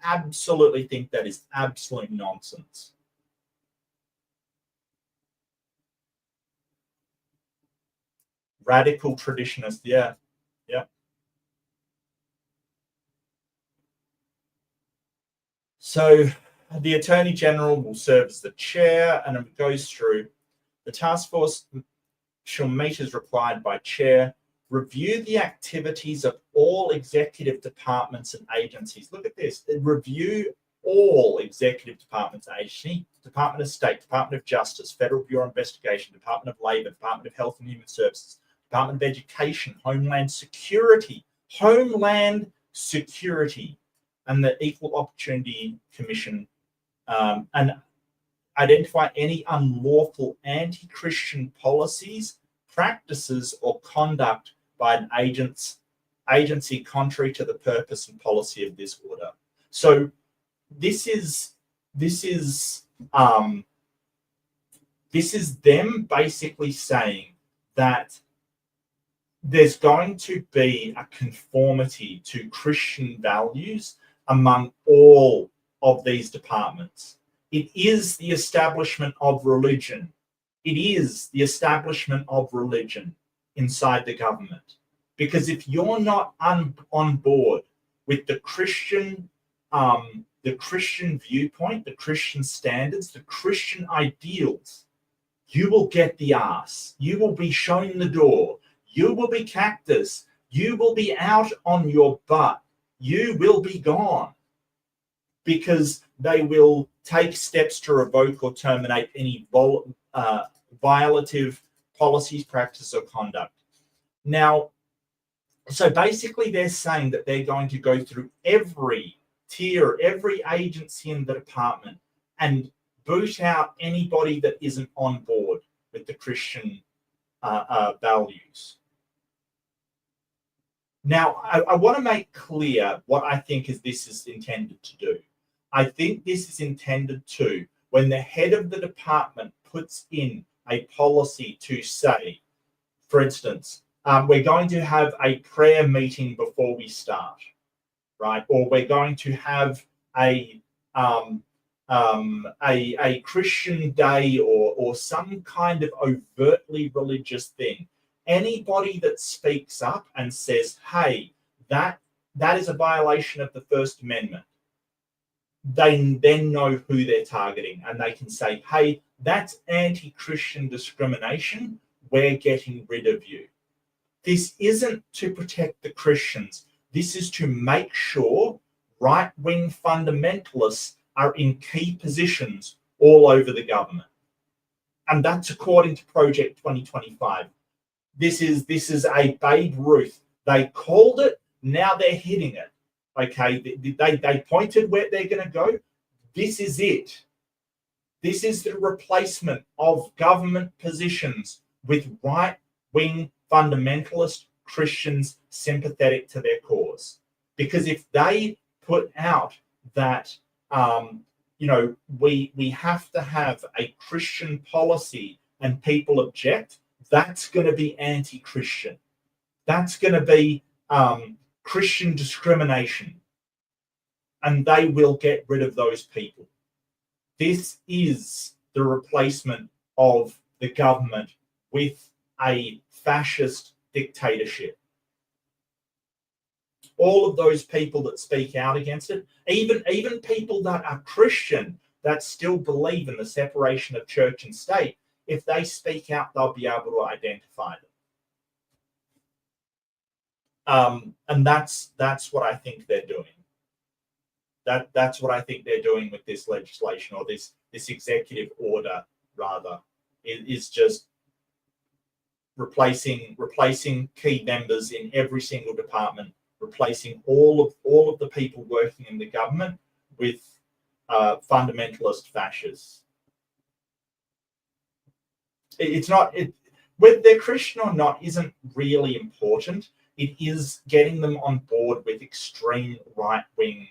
Speaker 1: absolutely think that is absolute nonsense. Radical traditionist, yeah. So the Attorney General will serve as the chair, and it goes through the task force shall meet as required by chair, review the activities of all executive departments and agencies. Look at this. Review all executive departments and agencies: Department of State, Department of Justice, Federal Bureau of Investigation, Department of Labor, Department of Health and Human Services, Department of Education, Homeland Security, and the Equal Opportunity Commission, and identify any unlawful anti-Christian policies, practices, or conduct by an agency contrary to the purpose and policy of this order. So this is them basically saying that there's going to be a conformity to Christian values among all of these departments. It is the establishment of religion. It is the establishment of religion inside the government. Because if you're not on board with the Christian viewpoint, the Christian standards, the Christian ideals, you will get the ass. You will be shown the door. You will be cactus. You will be out on your butt. You will be gone, because they will take steps to revoke or terminate any violative policies, practice, or conduct. Now, so basically they're saying that they're going to go through every tier, every agency in the department and boot out anybody that isn't on board with the Christian values. Now, I want to make clear what I think this is intended to do. I think this is intended to, when the head of the department puts in a policy to say, for instance, we're going to have a prayer meeting before we start, right? Or we're going to have a Christian day or some kind of overtly religious thing. Anybody that speaks up and says, hey, that is a violation of the First Amendment, they then know who they're targeting, and they can say, hey, that's anti-Christian discrimination. We're getting rid of you. This isn't to protect the Christians. This is to make sure right-wing fundamentalists are in key positions all over the government. And that's according to Project 2025. This is a Babe Ruth. They called it, now they're hitting it. Okay, they pointed where they're going to go. This is it. This is the replacement of government positions with right-wing fundamentalist Christians sympathetic to their cause. Because if they put out that, we have to have a Christian policy and people object, that's going to be anti-Christian. That's going to be Christian discrimination. And they will get rid of those people. This is the replacement of the government with a fascist dictatorship. All of those people that speak out against it, even people that are Christian, that still believe in the separation of church and state, if they speak out, they'll be able to identify them. And that's what I think they're doing. That's what I think they're doing with this legislation, or this executive order, rather, is just replacing key members in every single department, replacing all of the people working in the government with fundamentalist fascists. It's not whether they're Christian or not isn't really important. It is getting them on board with extreme right-wing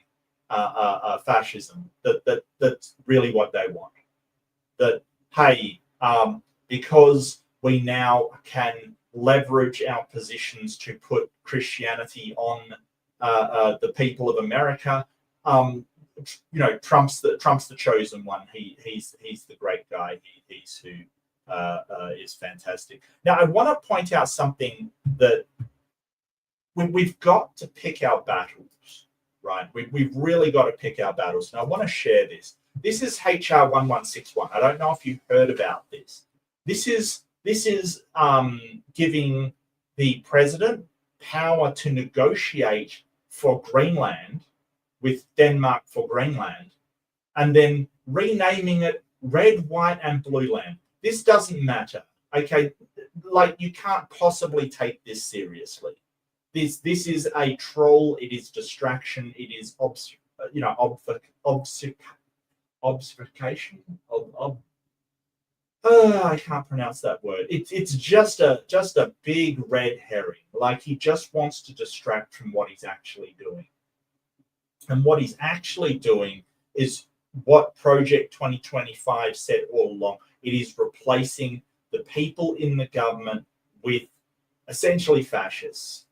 Speaker 1: fascism. That's really what they want. That, hey, because we now can leverage our positions to put Christianity on the people of America. Trump's the chosen one. He's the great guy. He's who is fantastic. Now, I want to point out something that we've got to pick our battles, right? We've really got to pick our battles. And I want to share this. This is HR 1161. I don't know if you've heard about this. This is giving the president power to negotiate for Greenland with Denmark for Greenland, and then renaming it Red, White, and Blue Land. This doesn't matter, okay? Like, you can't possibly take this seriously. This is a troll. It is distraction. It is obfuscation. I can't pronounce that word. It's just a big red herring. Like, he just wants to distract from what he's actually doing. And what he's actually doing is what Project 2025 said all along. It is replacing the people in the government with essentially fascists.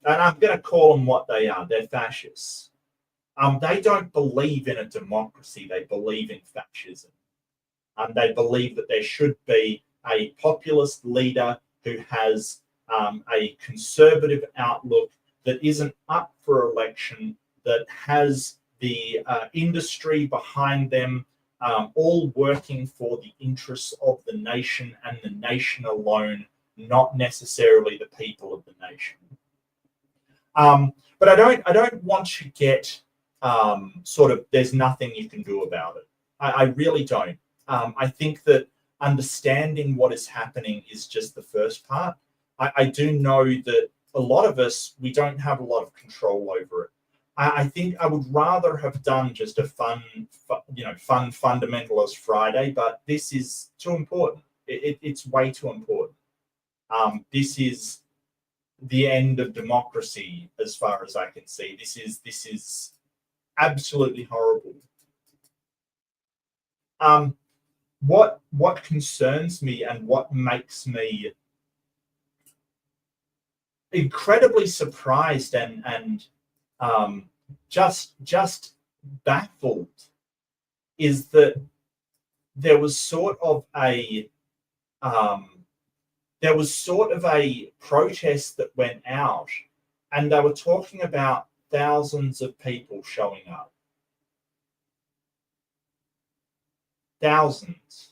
Speaker 1: And I'm going to call them what they are. They're fascists. They don't believe in a democracy. They believe in fascism. They believe that there should be a populist leader who has a conservative outlook, that isn't up for election, that has the industry behind them, all working for the interests of the nation and the nation alone, not necessarily the people of the nation. But I don't want to get sort of, there's nothing you can do about it. I really don't. I think that understanding what is happening is just the first part. I do know that a lot of us, we don't have a lot of control over it. I think I would rather have done just a fun fundamentalist Friday, but this is too important. It's way too important. This is the end of democracy, as far as I can see. This is absolutely horrible. What concerns me and what makes me incredibly surprised and just baffled is that there was sort of a protest that went out, and they were talking about thousands of people showing up. Thousands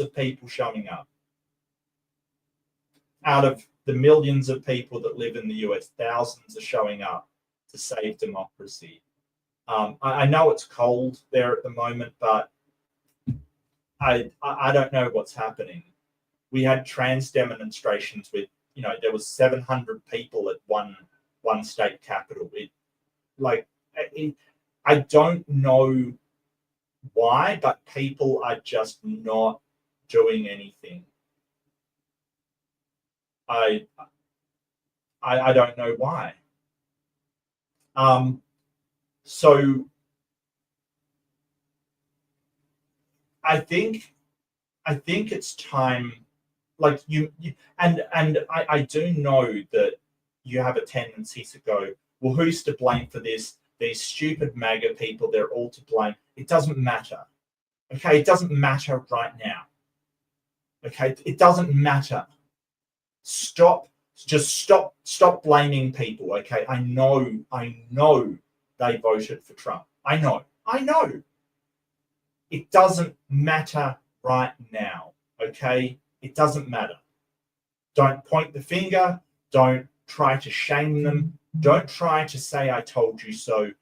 Speaker 1: of people showing up. Out of the millions of people that live in the US, thousands are showing up to save democracy. I know it's cold there at the moment, but I don't know what's happening. We had trans demonstrations with, there was 700 people at one state capital. I don't know why, but people are just not doing anything. I don't know why. So I think it's time. Like I do know that you have a tendency to go, well, who's to blame for this? These stupid MAGA people, they're all to blame. It doesn't matter. Okay, it doesn't matter right now. Okay, it doesn't matter. Stop blaming people. Okay, I know they voted for Trump. I know. It doesn't matter right now. Okay, it doesn't matter. Don't point the finger. Don't try to shame them. Don't try to say I told you so.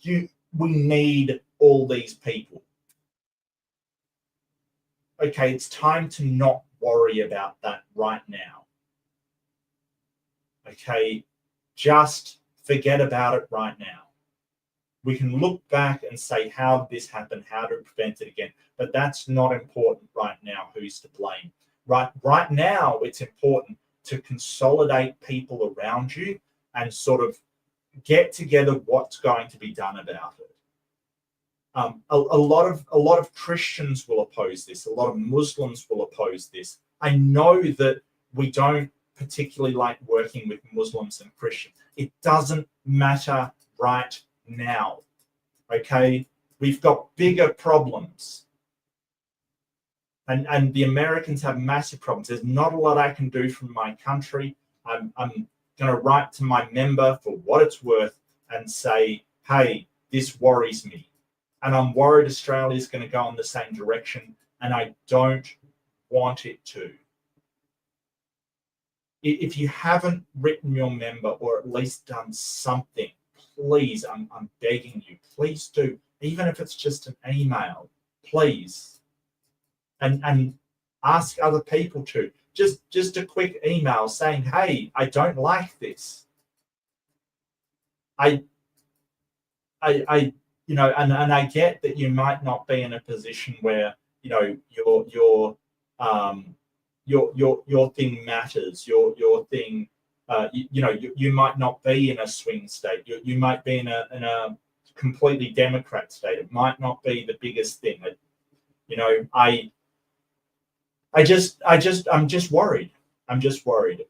Speaker 1: We need all these people. Okay, it's time to not worry about that right now. Okay, just forget about it right now. We can look back and say how this happened, how to prevent it again, but that's not important right now. Who's to blame? Right now, it's important to consolidate people around you and sort of get together what's going to be done about it. A lot of Christians will oppose this. A lot of Muslims will oppose this. I know that we don't particularly like working with Muslims and Christians. It doesn't matter right now. Okay, we've got bigger problems, and the Americans have massive problems. There's not a lot I can do from my country. I'm going to write to my member for what it's worth and say, hey, this worries me. And I'm worried Australia is going to go in the same direction, and I don't want it to. If you haven't written your member or at least done something, please, I'm begging you, please do. Even if it's just an email, please. And ask other people to. Just a quick email saying, hey, I don't like this. I get that you might not be in a position where your thing matters. Your thing, you might not be in a swing state. You might be in a completely Democrat state. It might not be the biggest thing. I'm just worried. I'm just worried.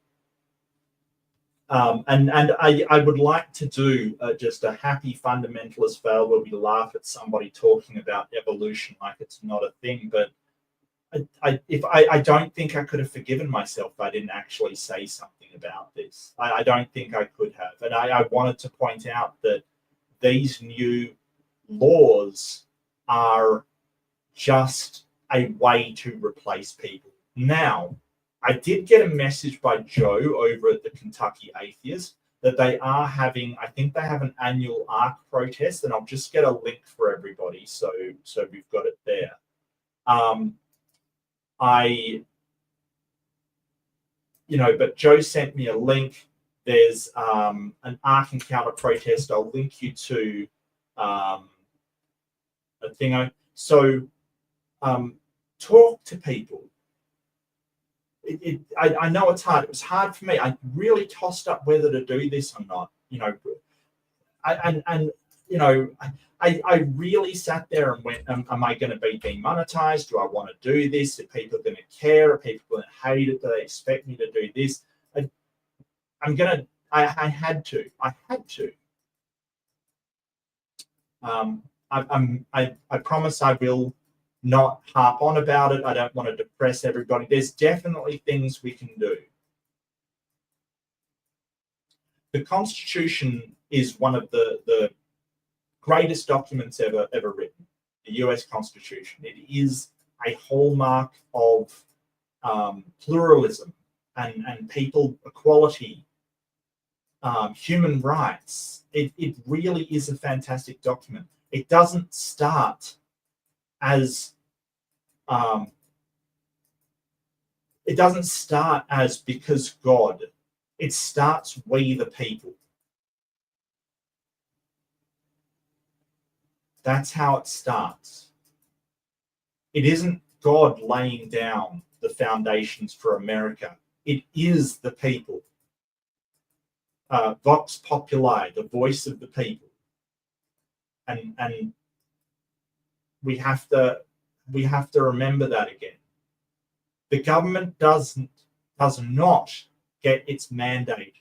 Speaker 1: And I would like to do just a happy fundamentalist fail where we laugh at somebody talking about evolution like it's not a thing. But I don't think I could have forgiven myself if I didn't actually say something about this. I don't think I could have. And I wanted to point out that these new laws are just a way to replace people. Now, I did get a message by Joe over at the Kentucky Atheist that they are having, I think they have an annual ARC protest, and I'll just get a link for everybody so we've got it there. But Joe sent me a link. There's an ARC Encounter protest. I'll link you to a thing. So talk to people. I know it's hard. It was hard for me. I really tossed up whether to do this or not. I really sat there and went, am I going to be demonetized? Do I want to do this? Are people going to care? Are people going to hate it? Do they expect me to do this? I had to. I promise I will not harp on about it. I don't want to depress everybody. There's definitely things we can do. The Constitution is one of the greatest documents ever written, the US Constitution. It is a hallmark of pluralism and people equality. human rights. It really is a fantastic document. It doesn't start as because God. It starts we the people. That's how it starts. It isn't God laying down the foundations for America. It is the people. Vox Populi, the voice of the people. And we have to remember that again. The government does not get its mandate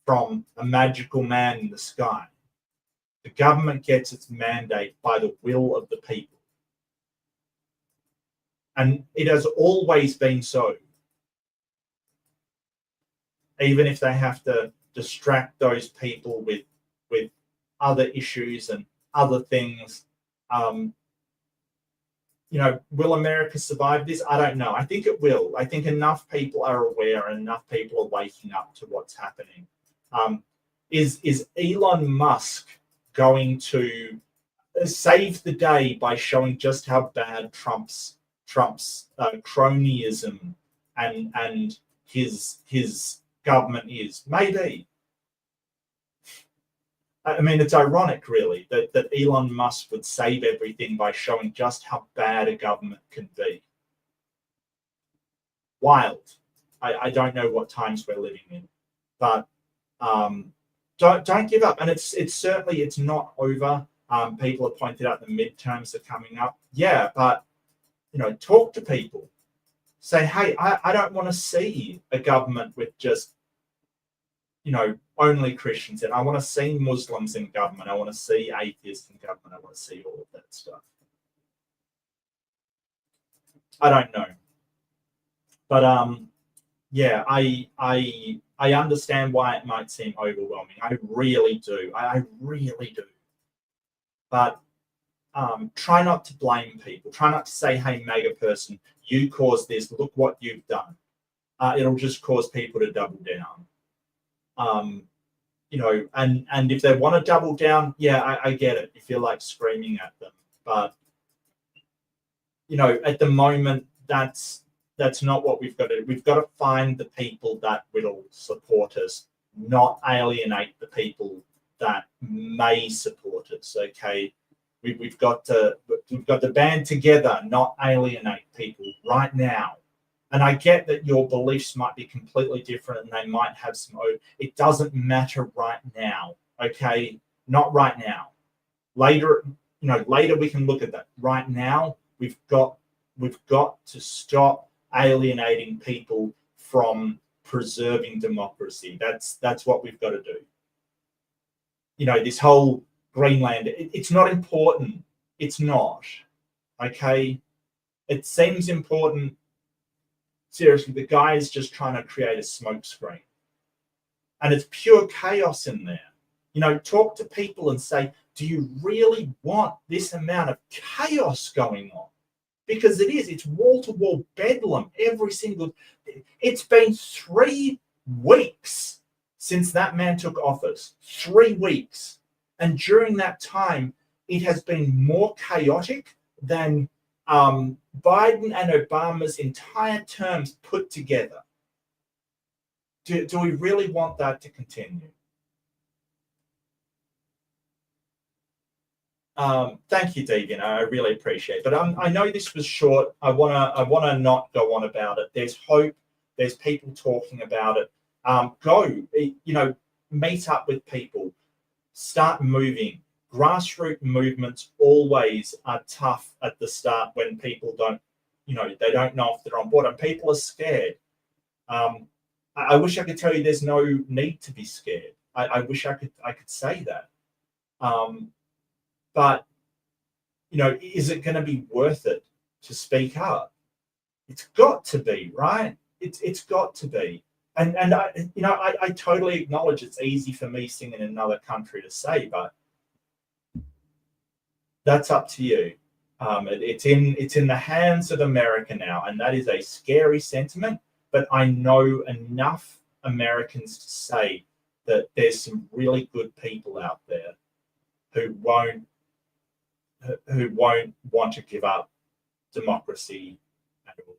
Speaker 1: from a magical man in the sky. The government gets its mandate by the will of the people. And it has always been so. Even if they have to distract those people with other issues and other things. Will America survive this? I don't know. I think it will. I think enough people are aware and enough people are waking up to what's happening. Is Elon Musk going to save the day by showing just how bad Trump's cronyism and his government is? Maybe. I mean, it's ironic, really, that Elon Musk would save everything by showing just how bad a government can be. Wild. I don't know what times we're living in, but don't give up. And it's certainly it's not over. People have pointed out the midterms are coming up. Yeah, but talk to people. Say, hey, I don't want to see a government with just only Christians, and I want to see Muslims in government. I want to see atheists in government. I want to see all of that stuff. I don't know, but yeah, I understand why it might seem overwhelming. I really do. I really do. But try not to blame people. Try not to say, "Hey, mega person, you caused this. Look what you've done." It'll just cause people to double down. And if they want to double down, yeah, I get it. You feel like screaming at them, but at the moment, that's not what we've got to do. We've got to find the people that will support us, not alienate the people that may support us. Okay, we've got to band together, not alienate people right now. And I get that your beliefs might be completely different and they might have some. It doesn't matter right now, okay? Not right now. Later, later we can look at that. Right now, we've got to stop alienating people from preserving democracy. That's what we've got to do. This whole Greenland, it's not important. It's not, okay? It seems important. Seriously, the guy is just trying to create a smokescreen. And it's pure chaos in there. Talk to people and say, do you really want this amount of chaos going on? Because it is. It's wall-to-wall bedlam every single... It's been 3 weeks since that man took office. 3 weeks. And during that time, it has been more chaotic than... Biden and Obama's entire terms put together. Do we really want that to continue? Thank you, Deegan. I really appreciate it. But I know this was short. I wanna not go on about it. There's hope. There's people talking about it. Go. Meet up with people. Start moving. Grassroots movements always are tough at the start when people don't know if they're on board and people are scared. I wish I could tell you there's no need to be scared. I wish I could say that. But is it going to be worth it to speak up? It's got to be, right? It's got to be. And I totally acknowledge it's easy for me singing in another country to say, but that's up to you. It's in the hands of America now, and that is a scary sentiment. But I know enough Americans to say that there's some really good people out there who won't want to give up democracy at all.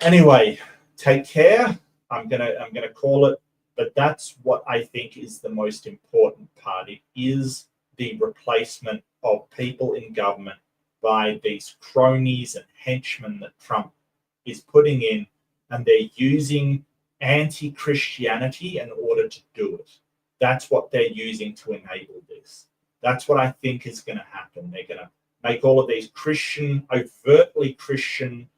Speaker 1: Anyway, take care. I'm gonna call it, but that's what I think is the most important part. It is the replacement of people in government by these cronies and henchmen that Trump is putting in, and they're using anti-Christianity in order to do it. That's what they're using to enable this. That's what I think is going to happen. They're going to make all of these Christian, overtly Christian,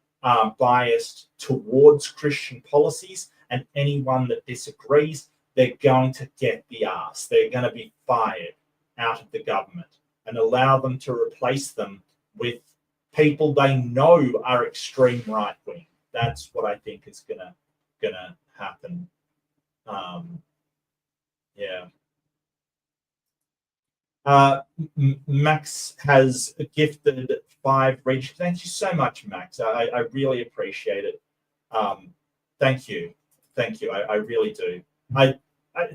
Speaker 1: biased towards Christian policies, and anyone that disagrees, they're going to get the arse. They're going to be fired out of the government and allow them to replace them with people they know are extreme right wing. That's what I think is gonna happen. Yeah. Max has gifted 5 reach. Thank you so much, Max. I really appreciate it. Thank you. I really do. I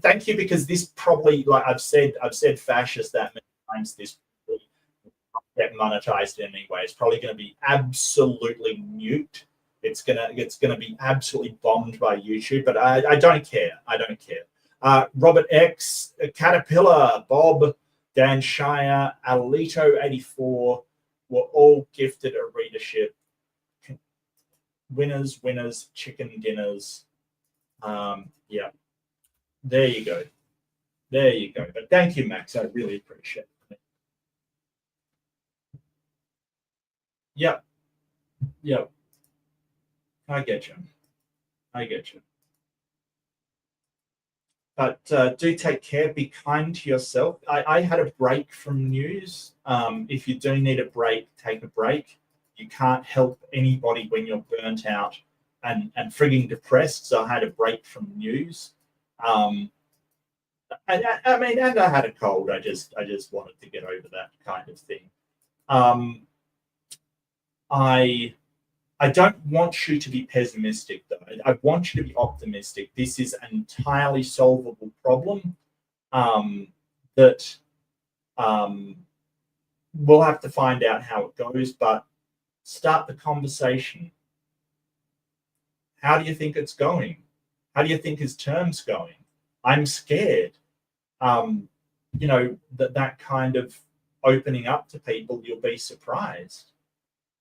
Speaker 1: thank you, because this probably, like I've said fascist that many times, this will get monetized in any way. It's probably going to be absolutely nuked. It's gonna be absolutely bombed by YouTube, but I don't care. Robert X, Caterpillar, Bob, Dan Shire, Alito84 were all gifted a readership. Winners, chicken dinners. Yeah, there you go. But thank you, Max. I really appreciate it. Yep. I get you. But do take care. Be kind to yourself. I had a break from news. If you do need a break, take a break. You can't help anybody when you're burnt out and frigging depressed. So I had a break from news. I had a cold. I just wanted to get over that kind of thing. I don't want you to be pessimistic, though. I want you to be optimistic. This is an entirely solvable problem that we'll have to find out how it goes, but start the conversation. How do you think it's going? How do you think his term's going? I'm scared. That kind of opening up to people, you'll be surprised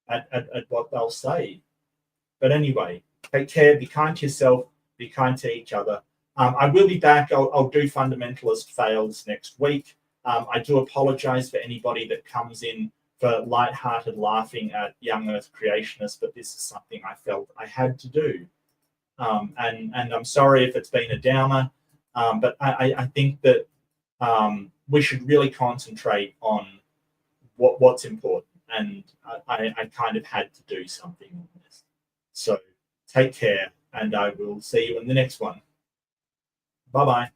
Speaker 1: at what they'll say. But anyway, take care, be kind to yourself, be kind to each other. I will be back. I'll do fundamentalist fails next week. I do apologize for anybody that comes in for lighthearted laughing at young earth creationists, but this is something I felt I had to do. And I'm sorry if it's been a downer, but I think that we should really concentrate on what's important. And I kind of had to do something on this. So take care, and I will see you in the next one. Bye-bye.